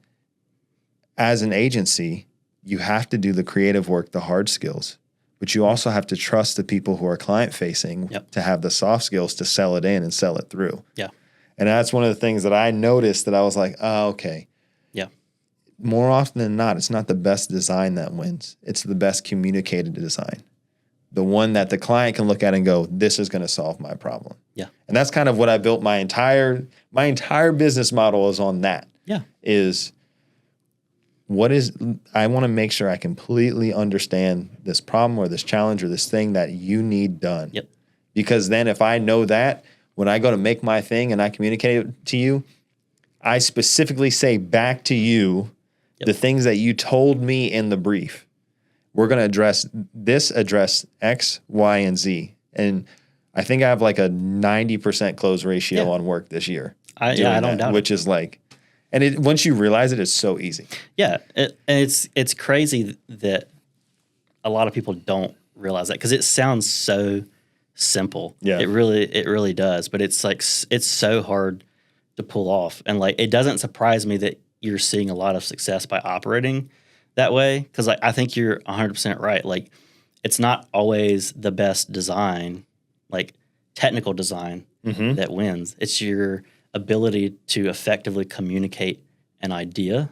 as an agency, you have to do the creative work, the hard skills, but you also have to trust the people who are client facing to have the soft skills to sell it in and sell it through. Yeah. And that's one of the things that I noticed that I was like, oh, okay. Yeah. More often than not, it's not the best design that wins. It's the best communicated design. The one that the client can look at and go, this is going to solve my problem. Yeah. And that's kind of what I built my entire business model is on that. Yeah. I want to make sure I completely understand this problem or this challenge or this thing that you need done. Yep. Because then if I know that, when I go to make my thing and I communicate it to you, I specifically say back to you the things that you told me in the brief. We're going to address X, Y, and Z. And I think I have like a 90% close ratio on work this year. I don't doubt it. Which is like, and once you realize it, it's so easy. Yeah. And it's crazy that a lot of people don't realize that, because it sounds so simple. Yeah. It really does. But it's like, it's so hard to pull off. And like, it doesn't surprise me that you're seeing a lot of success by operating that way, because like I think you're 100% right. Like, it's not always the best design, like technical design, that wins. It's your ability to effectively communicate an idea,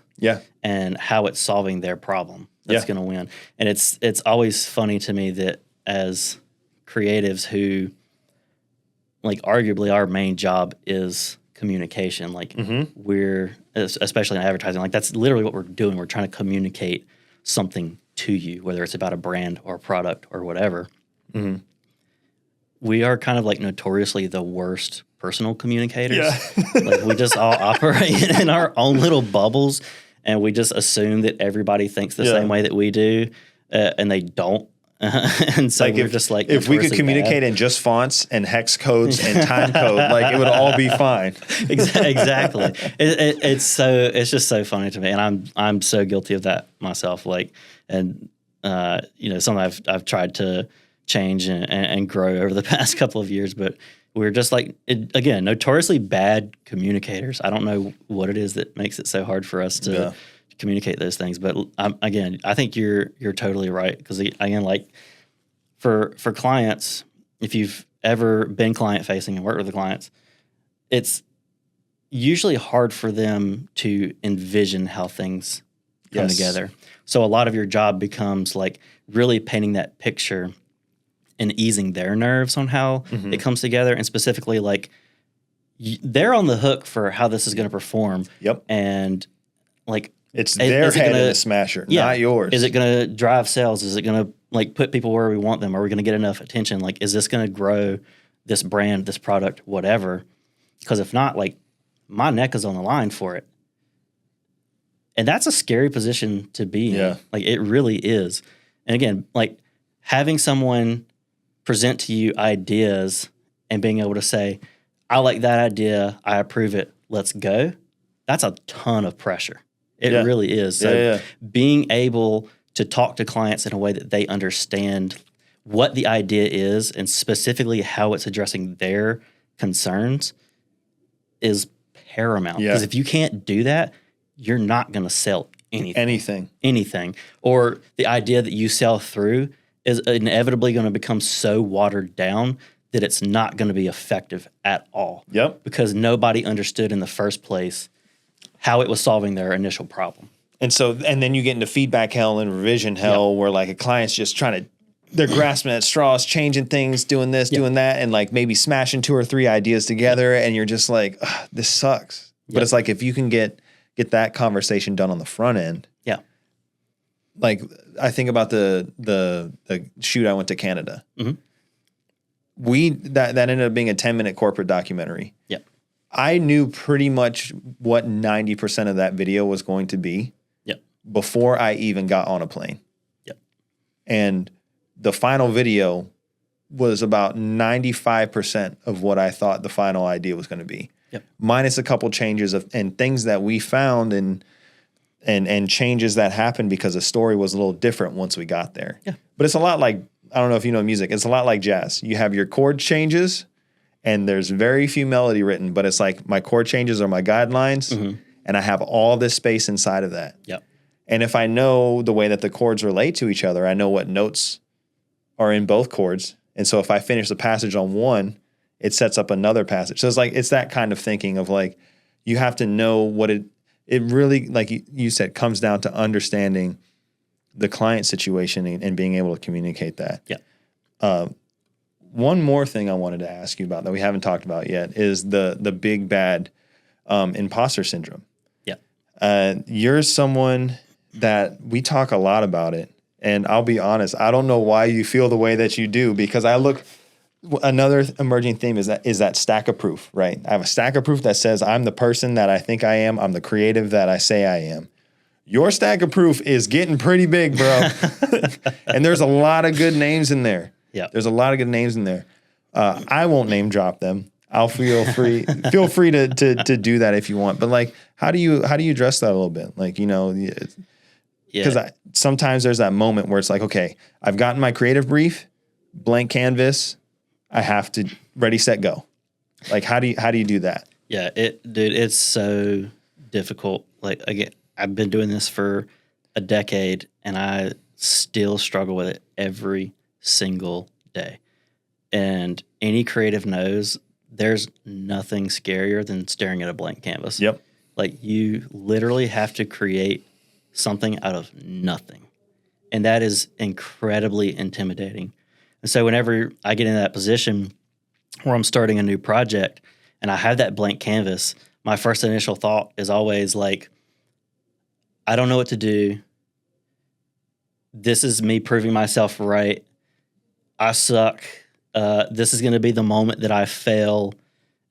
and how it's solving their problem that's going to win. And it's always funny to me that as creatives who, like, arguably our main job is communication. Like, we're, especially in advertising, like that's literally what we're doing. We're trying to communicate something to you, whether it's about a brand or a product or whatever. We are kind of like notoriously the worst personal communicators. Like, we just all operate in our own little bubbles, and we just assume that everybody thinks the same way that we do, and they don't. And so, like, we're just like, if we could communicate in just fonts and hex codes and time code, like, it would all be fine. Exactly. It's just so funny to me, and I'm so guilty of that myself. Like, and something I've tried to change and grow over the past couple of years, but we're just like, again, notoriously bad communicators. I don't know what it is that makes it so hard for us to communicate those things. But again, I think you're totally right, because again, like for clients, if you've ever been client facing and worked with the clients, it's usually hard for them to envision how things come together. So a lot of your job becomes like really painting that picture and easing their nerves on how it comes together, and specifically like they're on the hook for how this is going to perform. And like, it's their head in the smasher, not yours. Is it going to drive sales? Is it going to like put people where we want them? Are we going to get enough attention? Like, is this going to grow this brand, this product, whatever? Because if not, like, my neck is on the line for it. And that's a scary position to be in. Like, it really is. And again, like, having someone present to you ideas and being able to say, I like that idea, I approve it, let's go, that's a ton of pressure. It really is. So being able to talk to clients in a way that they understand what the idea is and specifically how it's addressing their concerns is paramount. Because if you can't do that, you're not going to sell anything. Or the idea that you sell through is inevitably going to become so watered down that it's not going to be effective at all. Because nobody understood in the first place how it was solving their initial problem. And then you get into feedback hell and revision hell, where like a client's just they're grasping at straws, changing things, doing this, doing that, and like maybe smashing 2 or 3 ideas together, and you're just like, this sucks. But it's like, if you can get that conversation done on the front end. Like, I think about the shoot I went to Canada. that ended up being a 10-minute corporate documentary. Yep. I knew pretty much what 90% of that video was going to be. Yep. Before I even got on a plane. Yep. And the final video was about 95% of what I thought the final idea was going to be. Yep. Minus a couple changes and things that we found and changes that happened because the story was a little different once we got there. Yeah. But it's a lot like, I don't know if you know music, it's a lot like jazz. You have your chord changes and there's very few melody written, but it's like my chord changes are my guidelines and I have all this space inside of that. Yep. And if I know the way that the chords relate to each other, I know what notes are in both chords. And so if I finish the passage on one, it sets up another passage. So it's that kind of thinking of like, you have to know what it really, like you said, comes down to understanding the client situation and being able to communicate that. Yeah. One more thing I wanted to ask you about that we haven't talked about yet is the big bad imposter syndrome. Yeah. You're someone that we talk a lot about it. And I'll be honest, I don't know why you feel the way that you do, because another emerging theme is that stack of proof, right? I have a stack of proof that says I'm the person that I think I am. I'm the creative that I say I am. Your stack of proof is getting pretty big, bro. And there's a lot of good names in there. Yeah. There's a lot of good names in there. I won't name drop them. I'll feel free to do that if you want. But like, how do you address that a little bit? Like, because sometimes there's that moment where it's like, okay, I've gotten my creative brief, blank canvas, I have to ready, set, go. Like, how do you do that? Yeah, it's so difficult. Like, again, I've been doing this for a decade and I still struggle with it every single day. And any creative knows there's nothing scarier than staring at a blank canvas. Yep. Like, you literally have to create something out of nothing. And that is incredibly intimidating. And so whenever I get in that position where I'm starting a new project and I have that blank canvas, my first initial thought is always like, I don't know what to do. This is me proving myself right. I suck. This is going to be the moment that I fail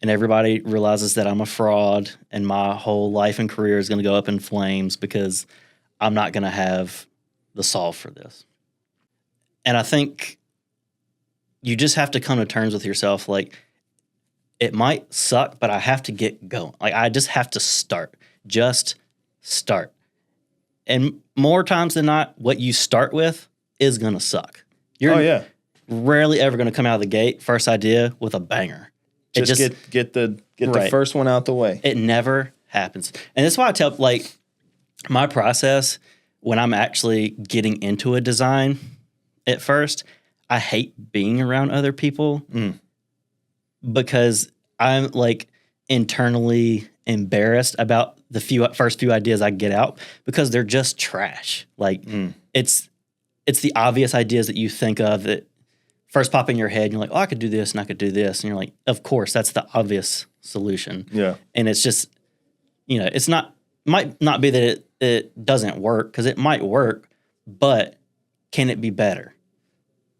and everybody realizes that I'm a fraud and my whole life and career is going to go up in flames because I'm not going to have the solve for this. And I think you just have to come to terms with yourself. Like, it might suck, but I have to get going. Like, I just have to start. Just start. And more times than not, what you start with is going to suck. You're rarely ever going to come out of the gate, first idea, with a banger. Just get the first one out the way. It never happens. And that's why I tell, like, my process when I'm actually getting into a design at first, I hate being around other people because I'm like internally embarrassed about the first few ideas I get out because they're just trash. Like it's the obvious ideas that you think of that first pop in your head and you're like, oh, I could do this and I could do this. And you're like, of course, that's the obvious solution. Yeah. And it's just, might not be that it doesn't work, because it might work, but can it be better?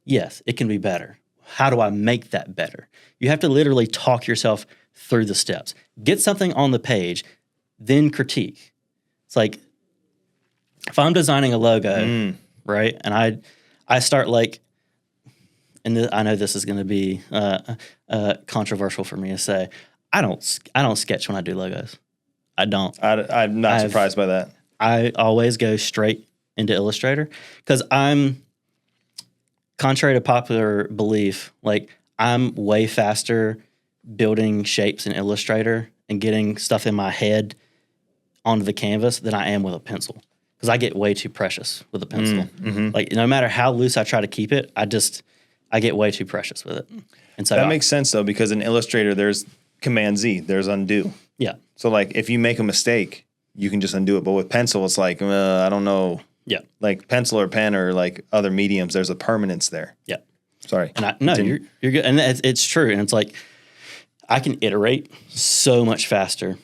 Yes, it can be better. How do I make that better? You have to literally talk yourself through the steps. Get something on the page, then critique. It's like, if I'm designing a logo, right, and I start like, and I know this is going to be controversial for me to say, I don't sketch when I do logos. I don't. I'm not surprised by that. I always go straight into Illustrator because I'm, contrary to popular belief, like, I'm way faster building shapes in Illustrator and getting stuff in my head onto the canvas than I am with a pencil, because I get way too precious with a pencil. Like, no matter how loose I try to keep it, I get way too precious with it. And so that makes sense though, because in Illustrator there's Command Z, there's undo. Yeah. So like, if you make a mistake, you can just undo it. But with pencil, it's like, I don't know. Yeah. Like pencil or pen or like other mediums, there's a permanence there. Yeah. Sorry. And you're good. And it's true. And it's like, I can iterate so much faster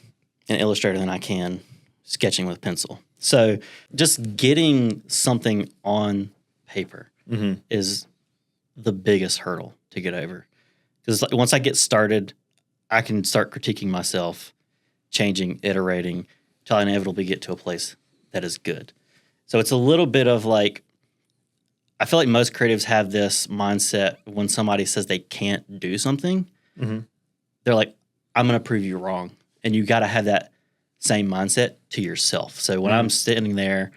in Illustrator than I can sketching with pencil. So just getting something on paper is the biggest hurdle to get over. Because like, once I get started, I can start critiquing myself, changing, iterating, till I inevitably get to a place that is good. So it's a little bit of like, I feel like most creatives have this mindset when somebody says they can't do something, they're like, I'm going to prove you wrong. And you got to have that same mindset to yourself. So when I'm sitting there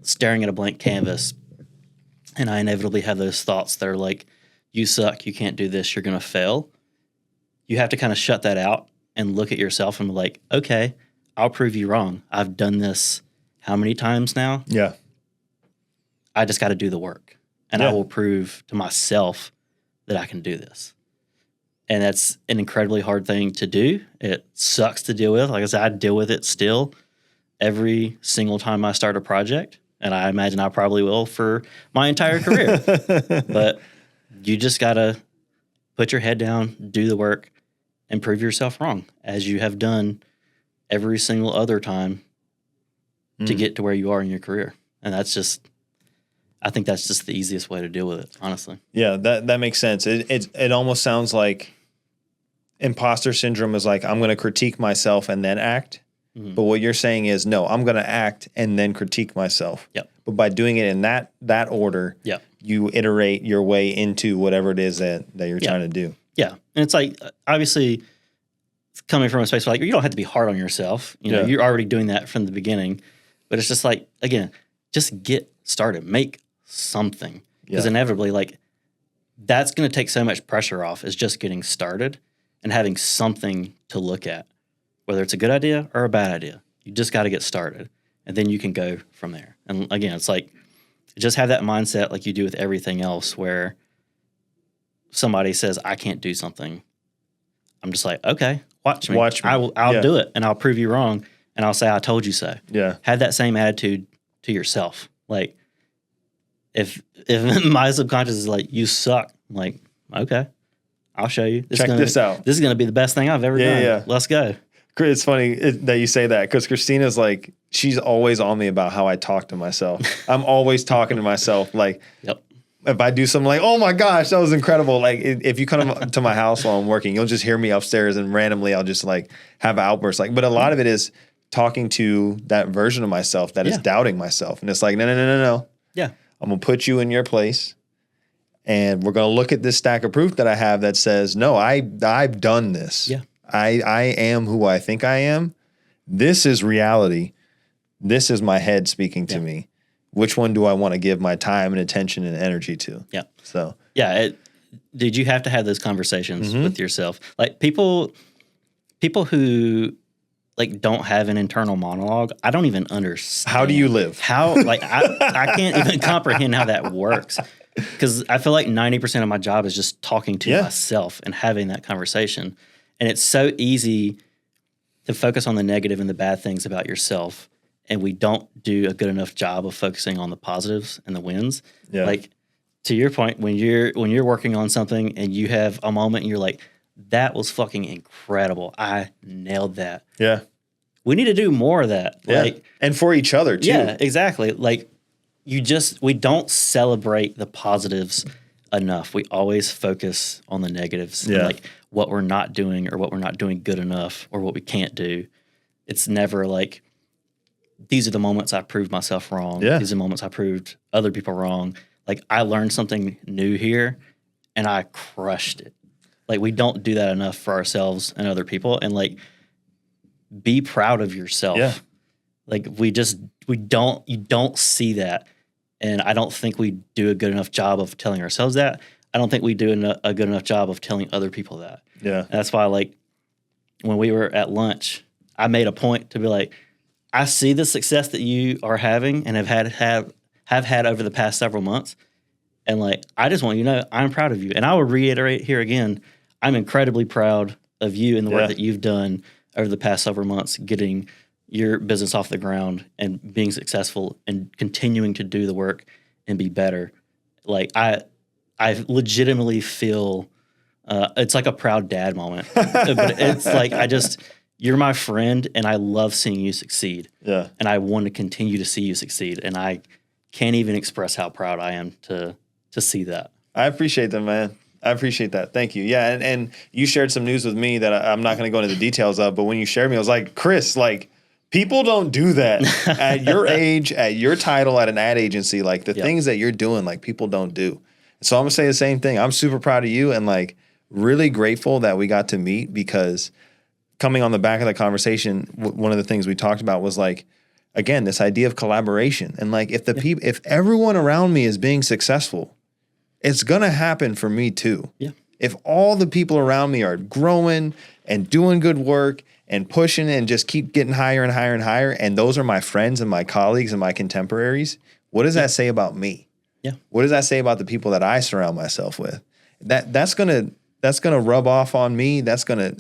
staring at a blank canvas and I inevitably have those thoughts that are like, you suck, you can't do this, you're going to fail. You have to kind of shut that out and look at yourself and be like, okay, I'll prove you wrong. I've done this how many times now? Yeah. I just got to do the work. And I will prove to myself that I can do this. And that's an incredibly hard thing to do. It sucks to deal with. Like I said, I deal with it still every single time I start a project. And I imagine I probably will for my entire career. But you just got to put your head down, do the work, and prove yourself wrong, as you have done every single other time to get to where you are in your career. And that's just, I think that's just the easiest way to deal with it, honestly. Yeah, that makes sense. It almost sounds like imposter syndrome is like, I'm going to critique myself and then act. But what you're saying is, no, I'm going to act and then critique myself. Yep. But by doing it in that order, you iterate your way into whatever it is that you're trying to do. Yeah. And it's like, obviously, coming from a space where like, you don't have to be hard on yourself. You know, you're already doing that from the beginning. But it's just like, again, just get started. Make something. Because inevitably, like, that's going to take so much pressure off is just getting started and having something to look at. Whether it's a good idea or a bad idea, you just got to get started, and then you can go from there. And again, it's like, just have that mindset like you do with everything else, where somebody says, I can't do something. I'm just like, okay, watch me. Watch me. I'll do it, and I'll prove you wrong, and I'll say, I told you so. Yeah. Have that same attitude to yourself. Like, if my subconscious is like, you suck, I'm like, okay, I'll show you. Check this out. This is going to be the best thing I've ever done. Yeah. Let's go. It's funny that you say that, because Christina's like, she's always on me about how I talk to myself. I'm always talking to myself. Like, if I do something like, oh my gosh, that was incredible. Like, if you come to my house while I'm working, you'll just hear me upstairs and randomly I'll just like have outbursts. Like, but a lot of it is talking to that version of myself that is doubting myself. And it's like, no. Yeah. I'm going to put you in your place. And we're going to look at this stack of proof that I have that says, no, I've done this. Yeah. I am who I think I am. This is reality. This is my head speaking to me. Which one do I want to give my time and attention and energy to? Yeah. So did you have to have those conversations with yourself? Like people who like don't have an internal monologue, I don't even understand. How do you live? How like I can't even comprehend how that works. Because I feel like 90% of my job is just talking to myself and having that conversation. And it's so easy to focus on the negative and the bad things about yourself. And we don't do a good enough job of focusing on the positives and the wins. Yeah. Like, to your point, when you're working on something and you have a moment and you're like, that was fucking incredible. I nailed that. Yeah. We need to do more of that. Yeah. Like, and for each other too. Yeah, exactly. Like, we don't celebrate the positives enough. We always focus on the negatives. Yeah. And like what we're not doing or what we're not doing good enough or what we can't do. It's never like, these are the moments I proved myself wrong. Yeah. These are the moments I proved other people wrong. Like, I learned something new here and I crushed it. Like, we don't do that enough for ourselves and other people. And like, be proud of yourself. Yeah. Like, you don't see that. And I don't think we do a good enough job of telling ourselves that. I don't think we do a good enough job of telling other people that. Yeah. And that's why, like, when we were at lunch, I made a point to be like, I see the success that you are having and have had over the past several months. And like, I just want you to know I'm proud of you. And I will reiterate here again, I'm incredibly proud of you and the work that you've done over the past several months, getting your business off the ground and being successful and continuing to do the work and be better. Like, I legitimately feel it's like a proud dad moment. But it's like, you're my friend and I love seeing you succeed. Yeah. And I want to continue to see you succeed. And I can't even express how proud I am to see that. I appreciate that, man. I appreciate that. Thank you. Yeah. And you shared some news with me that I'm not going to go into the details of, but when you shared me, I was like, Chris, like, people don't do that at your age, at your title, at an ad agency. Like, the things that you're doing, like, people don't do. So I'm going to say the same thing. I'm super proud of you and, like, really grateful that we got to meet, because coming on the back of the conversation, one of the things we talked about was, like, again, this idea of collaboration. And, like, if everyone around me is being successful, it's going to happen for me too. Yeah. If all the people around me are growing and doing good work and pushing and just keep getting higher and higher and higher, and those are my friends and my colleagues and my contemporaries, what does that say about me? Yeah. What does that say about the people that I surround myself with? That's gonna rub off on me. That's gonna,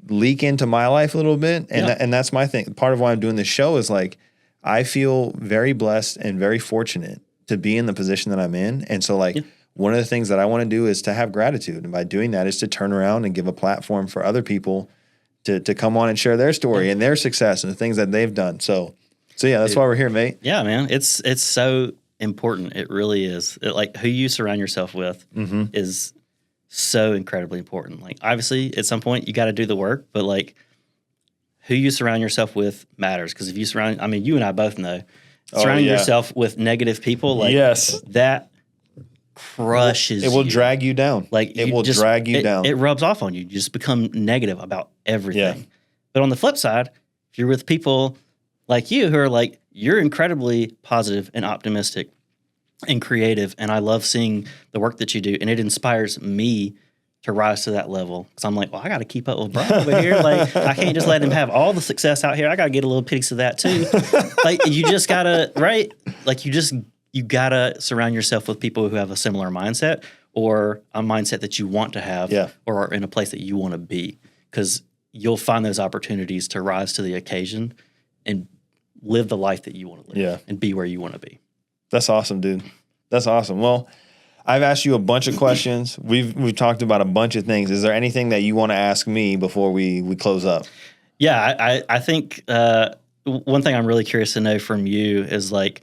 leak into my life a little bit. And and that's my thing. Part of why I'm doing this show is, like, I feel very blessed and very fortunate to be in the position that I'm in. And so, like, one of the things that I want to do is to have gratitude. And by doing that is to turn around and give a platform for other people to come on and share their story and their success and the things that they've done. So yeah, that's why we're here, mate. Yeah, man. It's so important. It really is. Like, who you surround yourself with is so incredibly important. Like, obviously, at some point, you got to do the work, but, like, who you surround yourself with matters. Because if you you and I both know, surrounding yourself with negative people, like, that crushes you. It will drag you down. Like, it will drag you down. It rubs off on you. You just become negative about everything. Yeah. But on the flip side, if you're with people like you who are, like, you're incredibly positive and optimistic and creative, and I love seeing the work that you do, and it inspires me to rise to that level, because I'm like, well, I got to keep up with Brian over here. Like, I can't just let him have all the success out here. I got to get a little piece of that too. Like, you just gotta, right? Like, you gotta surround yourself with people who have a similar mindset, or a mindset that you want to have, or are in a place that you want to be, because you'll find those opportunities to rise to the occasion and live the life that you want to live and be where you want to be. That's awesome, dude. That's awesome. Well, I've asked you a bunch of questions. We've talked about a bunch of things. Is there anything that you want to ask me before we close up? Yeah, I think one thing I'm really curious to know from you is, like,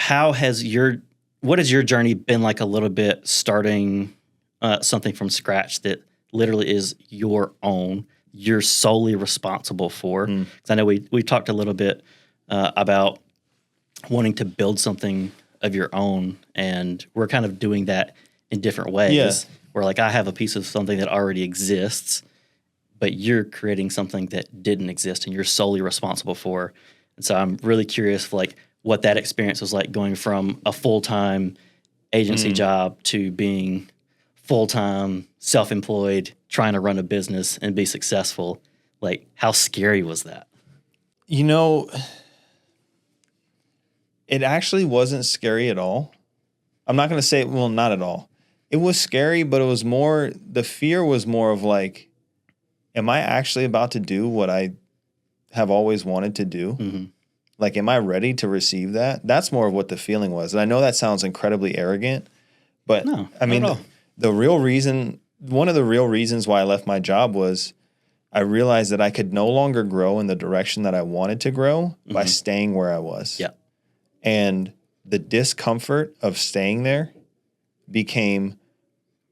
what has your journey been like a little bit, starting something from scratch that literally is your own, you're solely responsible for? Because I know we talked a little bit about wanting to build something of your own, and we're kind of doing that in different ways. Yeah. Where, like, I have a piece of something that already exists, but you're creating something that didn't exist and you're solely responsible for. And so I'm really curious, like, what that experience was like, going from a full-time agency job to being full-time, self-employed, trying to run a business and be successful. Like, how scary was that? It actually wasn't scary at all. I'm not going to say, well, not at all. It was scary, but the fear was more of, like, am I actually about to do what I have always wanted to do? Like, am I ready to receive that? That's more of what the feeling was. And I know that sounds incredibly arrogant, but no, I mean, one of the real reasons why I left my job was I realized that I could no longer grow in the direction that I wanted to grow by staying where I was. Yeah. And the discomfort of staying there became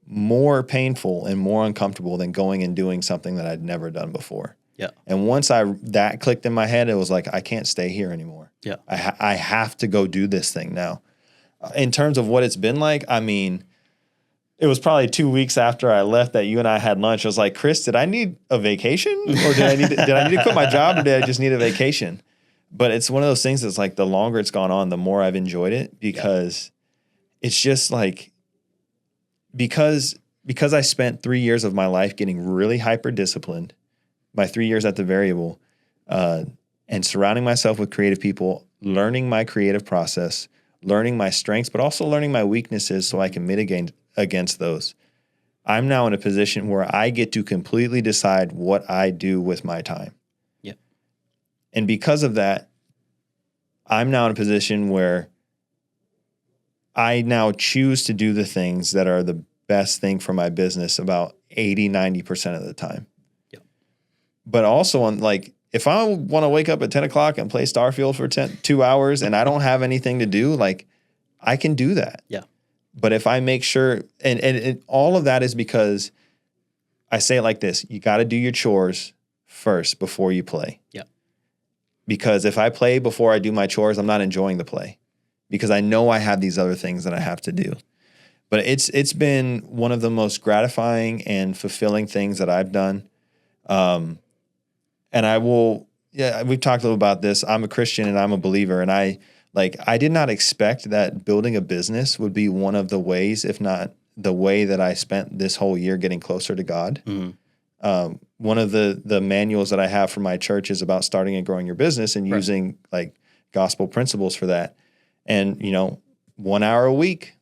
more painful and more uncomfortable than going and doing something that I'd never done before. Yeah. And once that clicked in my head, it was like, I can't stay here anymore. Yeah. I have to go do this thing now. In terms of what it's been like, I mean, it was probably 2 weeks after I left that you and I had lunch. I was like, Chris, did I need a vacation? Or did I need to quit my job, or did I just need a vacation? But it's one of those things that's, like, the longer it's gone on, the more I've enjoyed it, because it's just, like, because I spent 3 years of my life getting really hyper disciplined, my 3 years at the Variable, and surrounding myself with creative people, learning my creative process, learning my strengths, but also learning my weaknesses so I can mitigate against those. I'm now in a position where I get to completely decide what I do with my time. Yeah. And because of that, I'm now in a position where I now choose to do the things that are the best thing for my business about 80-90% of the time. Yep. But also, on, like, if I want to wake up at 10 o'clock and play Starfield for 2 hours and I don't have anything to do, like, I can do that. Yeah. But if I make sure, and all of that is because I say it like this, you got to do your chores first before you play. Yeah. Because if I play before I do my chores, I'm not enjoying the play because I know I have these other things that I have to do. But it's been one of the most gratifying and fulfilling things that I've done. And I will, we've talked a little about this. I'm a Christian and I'm a believer. And I did not expect that building a business would be one of the ways, if not the way that I spent this whole year getting closer to God. Mm-hmm. One of the manuals that I have for my church is about starting and growing your business and using like gospel principles for that. And, 1 hour a week,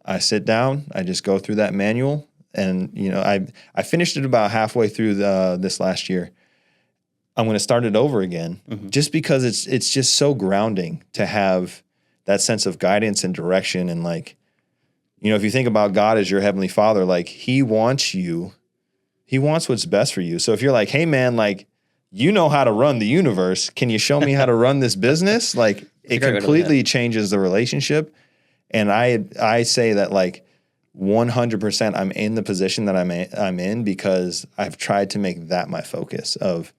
I sit down, I just go through that manual, and I finished it about halfway through this last year. I'm going to start it over again, just because it's just so grounding to have that sense of guidance and direction. And like, if you think about God as your heavenly Father, like He wants what's best for you. So if you're like, hey man, like you know how to run the universe, can you show me how to run this business? Like it completely changes the relationship. And I say that like 100% I'm in the position that I'm in because I've tried to make that my focus of,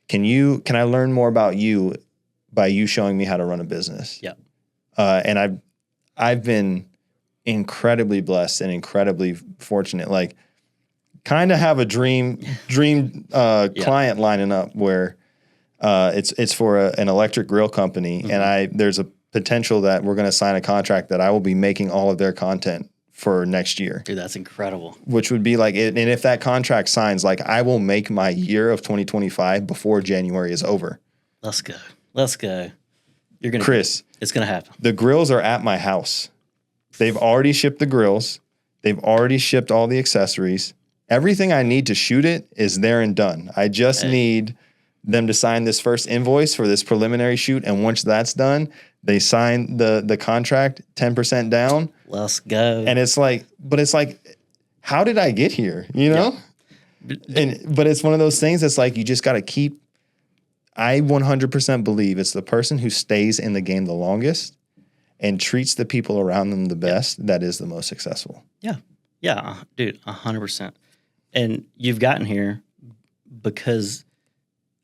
can I learn more about you by you showing me how to run a business? Yeah. And I've been incredibly blessed and incredibly fortunate. Like kind of have a dream client lining up where it's for an electric grill company. And there's a potential that we're going to sign a contract that I will be making all of their content for next year. Dude, that's incredible. Which would be like, and if that contract signs, like I will make my year of 2025 before January is over. Let's go. You're going to, Chris, it's going to happen. The grills are at my house. They've already shipped the grills. They've already shipped all the accessories. Everything I need to shoot it is there and done. I just need them to sign this first invoice for this preliminary shoot. And once that's done, they sign the contract 10% down. Let's go. And it's like, how did I get here? Yeah. But it's one of those things that's like, you just got to keep, I 100% believe it's the person who stays in the game the longest and treats the people around them the best that is the most successful. Yeah. Yeah, dude, 100%. And you've gotten here because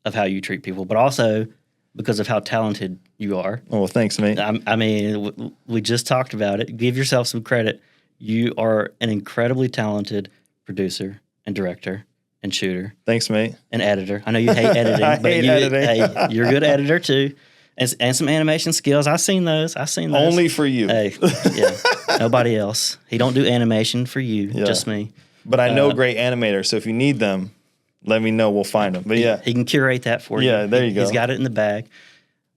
of how you treat people, but also because of how talented you are. Oh, well, thanks, mate. I mean, we just talked about it. Give yourself some credit. You are an incredibly talented producer and director and shooter. Thanks, mate. And editor. I know you hate editing, but hey, you're a good editor too. And some animation skills. I've seen those. Only for you. Hey, yeah. Nobody else. He don't do animation for you, just me. But I know great animators, so if you need them, let me know. We'll find them. But he can curate that for you. Yeah, there you go. He's got it in the bag.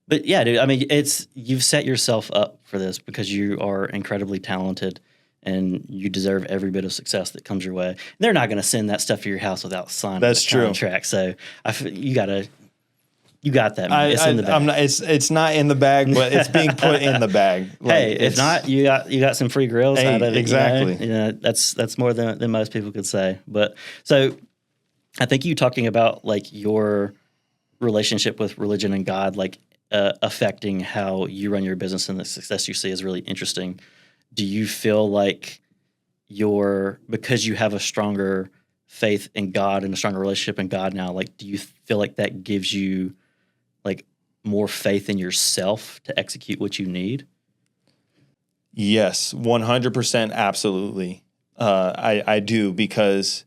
But yeah, dude, I mean, you've set yourself up for this because you are incredibly talented and you deserve every bit of success that comes your way. They're not going to send that stuff to your house without signing a contract. So you got that. Man. It's in the bag. It's not in the bag, but it's being put in the bag. Like, hey, if not, you got some free grills out of it. Exactly. You know, that's more than most people could say. But so I think you talking about like your relationship with religion and God, like affecting how you run your business and the success you see is really interesting. Do you feel like because you have a stronger faith in God and a stronger relationship in God now, like do you feel like that gives you like more faith in yourself to execute what you need? Yes, 100%, absolutely. I do because,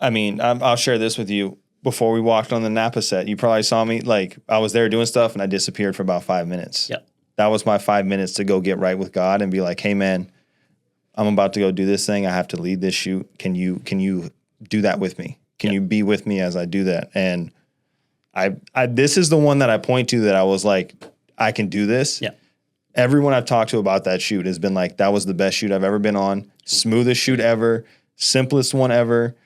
I mean, I'll share this with you. Before we walked on the Napa set, you probably saw me, like I was there doing stuff and I disappeared for about 5 minutes. Yep. That was my 5 minutes to go get right with God and be like, hey man, I'm about to go do this thing. I have to lead this shoot. Can you do that with me? Can you be with me as I do that? And this is the one that I point to that I was like, I can do this. Yeah. Everyone I've talked to about that shoot has been like, that was the best shoot I've ever been on. Smoothest shoot ever. Simplest one ever.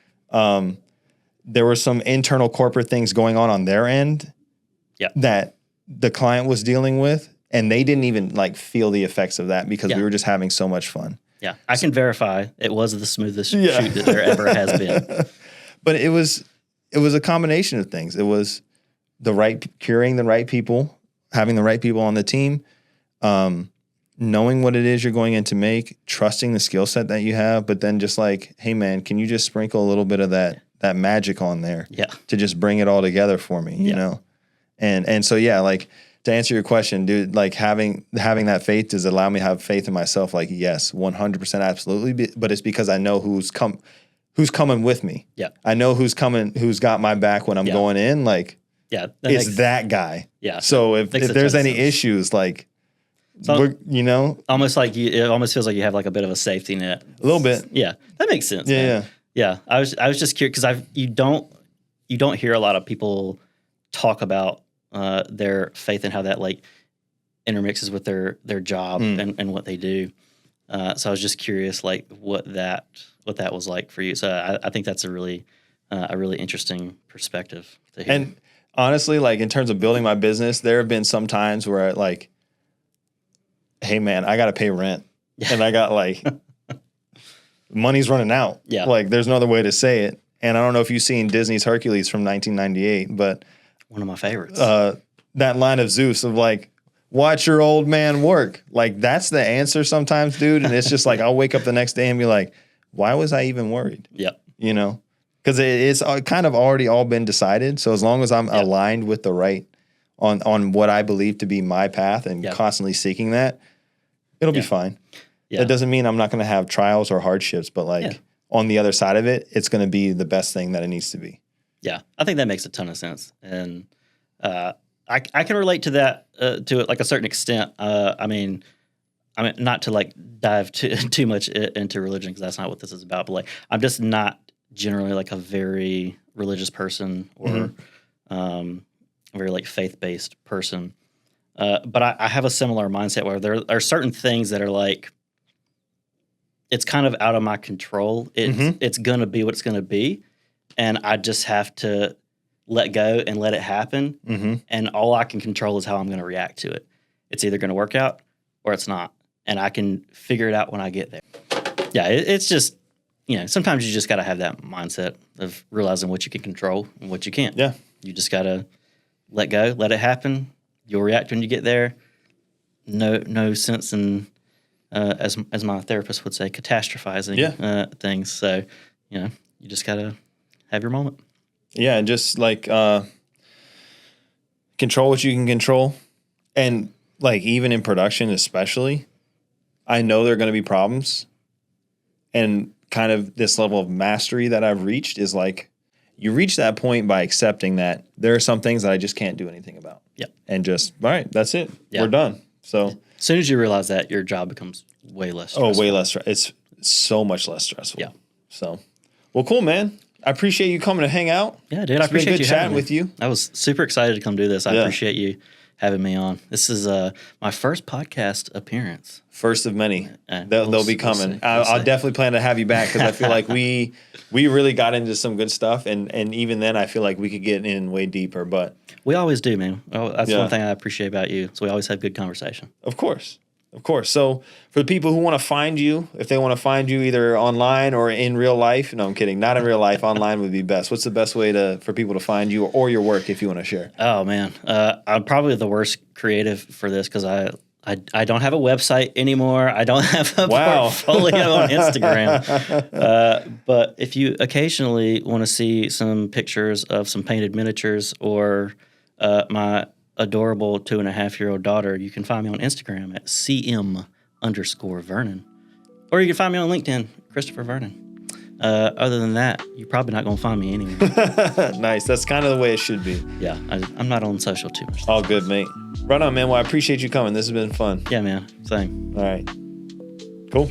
There were some internal corporate things going on their end that the client was dealing with, and they didn't even like feel the effects of that because we were just having so much fun. Yeah, I can verify it was the smoothest shoot that there ever has been. But it was a combination of things. It was curing the right people, having the right people on the team, knowing what it is you're going in to make, trusting the skill set that you have, but then just like, hey man, can you just sprinkle a little bit of that magic on there to just bring it all together for me, you know? And so, yeah, like to answer your question, dude, like having that faith does allow me to have faith in myself. Like, yes, 100% absolutely. But it's because I know who's coming with me. Yeah. I know who's got my back when I'm going in. Like, it's that guy. Yeah. So if there's any issues, like, so, you know, it almost feels like you have like a bit of a safety net. A little bit. Yeah. That makes sense. Yeah. Man. Yeah. I was just curious because you don't hear a lot of people talk about their faith and how that like intermixes with their job and what they do. So I was just curious, like what that was like for you. So I think that's a really interesting perspective to hear. And honestly, like in terms of building my business, there have been some times where like, hey man, I got to pay rent and I got like money's running out. Yeah. Like there's no other way to say it. And I don't know if you've seen Disney's Hercules from 1998, but one of my favorites. That line of Zeus of like, watch your old man work. Like that's the answer sometimes, dude. And it's just like, I'll wake up the next day and be like, why was I even worried? Yep. You know, because it's kind of already all been decided. So as long as I'm aligned with the right on what I believe to be my path and constantly seeking that, it'll be fine. Yeah. That doesn't mean I'm not going to have trials or hardships, but like on the other side of it, it's going to be the best thing that it needs to be. Yeah, I think that makes a ton of sense. And I can relate to that to like a certain extent. I mean, not to like dive too much into religion because that's not what this is about. But like, I'm just not generally like a very religious person or a very like faith-based person. But I have a similar mindset where there are certain things that are like, it's kind of out of my control. It's going to be what it's going to be. And I just have to let go and let it happen. And all I can control is how I'm going to react to it. It's either going to work out or it's not. And I can figure it out when I get there. Yeah, it's just, you know, sometimes you just got to have that mindset of realizing what you can control and what you can't. Yeah. You just got to let go, let it happen. You'll react when you get there. No sense in, as my therapist would say, catastrophizing things. So, you know, you just got to have your moment. Yeah, and just like control what you can control. And like even in production especially, I know there are going to be problems. And kind of this level of mastery that I've reached is like, you reach that point by accepting that there are some things that I just can't do anything about. Yeah. And just, all right, that's it. Yeah. We're done. So as soon as you realize that, your job becomes way less stressful. Oh, way less. It's so much less stressful. Yeah. So, well, cool, man. I appreciate you coming to hang out. Yeah, dude. I appreciate you chatting with you. I was super excited to come do this. I appreciate you having me on. This is my first podcast appearance. First of many. They'll be coming. I'll definitely plan to have you back because I feel like we really got into some good stuff. And even then, I feel like we could get in way deeper. But we always do, man. That's one thing I appreciate about you. So we always have good conversation. Of course. Of course. So for the people who want to find you, if they want to find you either online or in real life, no, I'm kidding. Not in real life. Online would be best. What's the best way for people to find you or your work if you want to share? Oh, man. I'm probably the worst creative for this because I don't have a website anymore. I don't have a portfolio on Instagram. But if you occasionally want to see some pictures of some painted miniatures or my adorable 2.5-year-old daughter, you can find me on Instagram at CM_Vernon. Or you can find me on LinkedIn, Christopher Vernon. Other than that, you're probably not going to find me anywhere. Nice. That's kind of the way it should be. Yeah, I'm not on social too much. All good, mate. Right on, man. Well, I appreciate you coming. This has been fun. Yeah, man. Same. All right. Cool.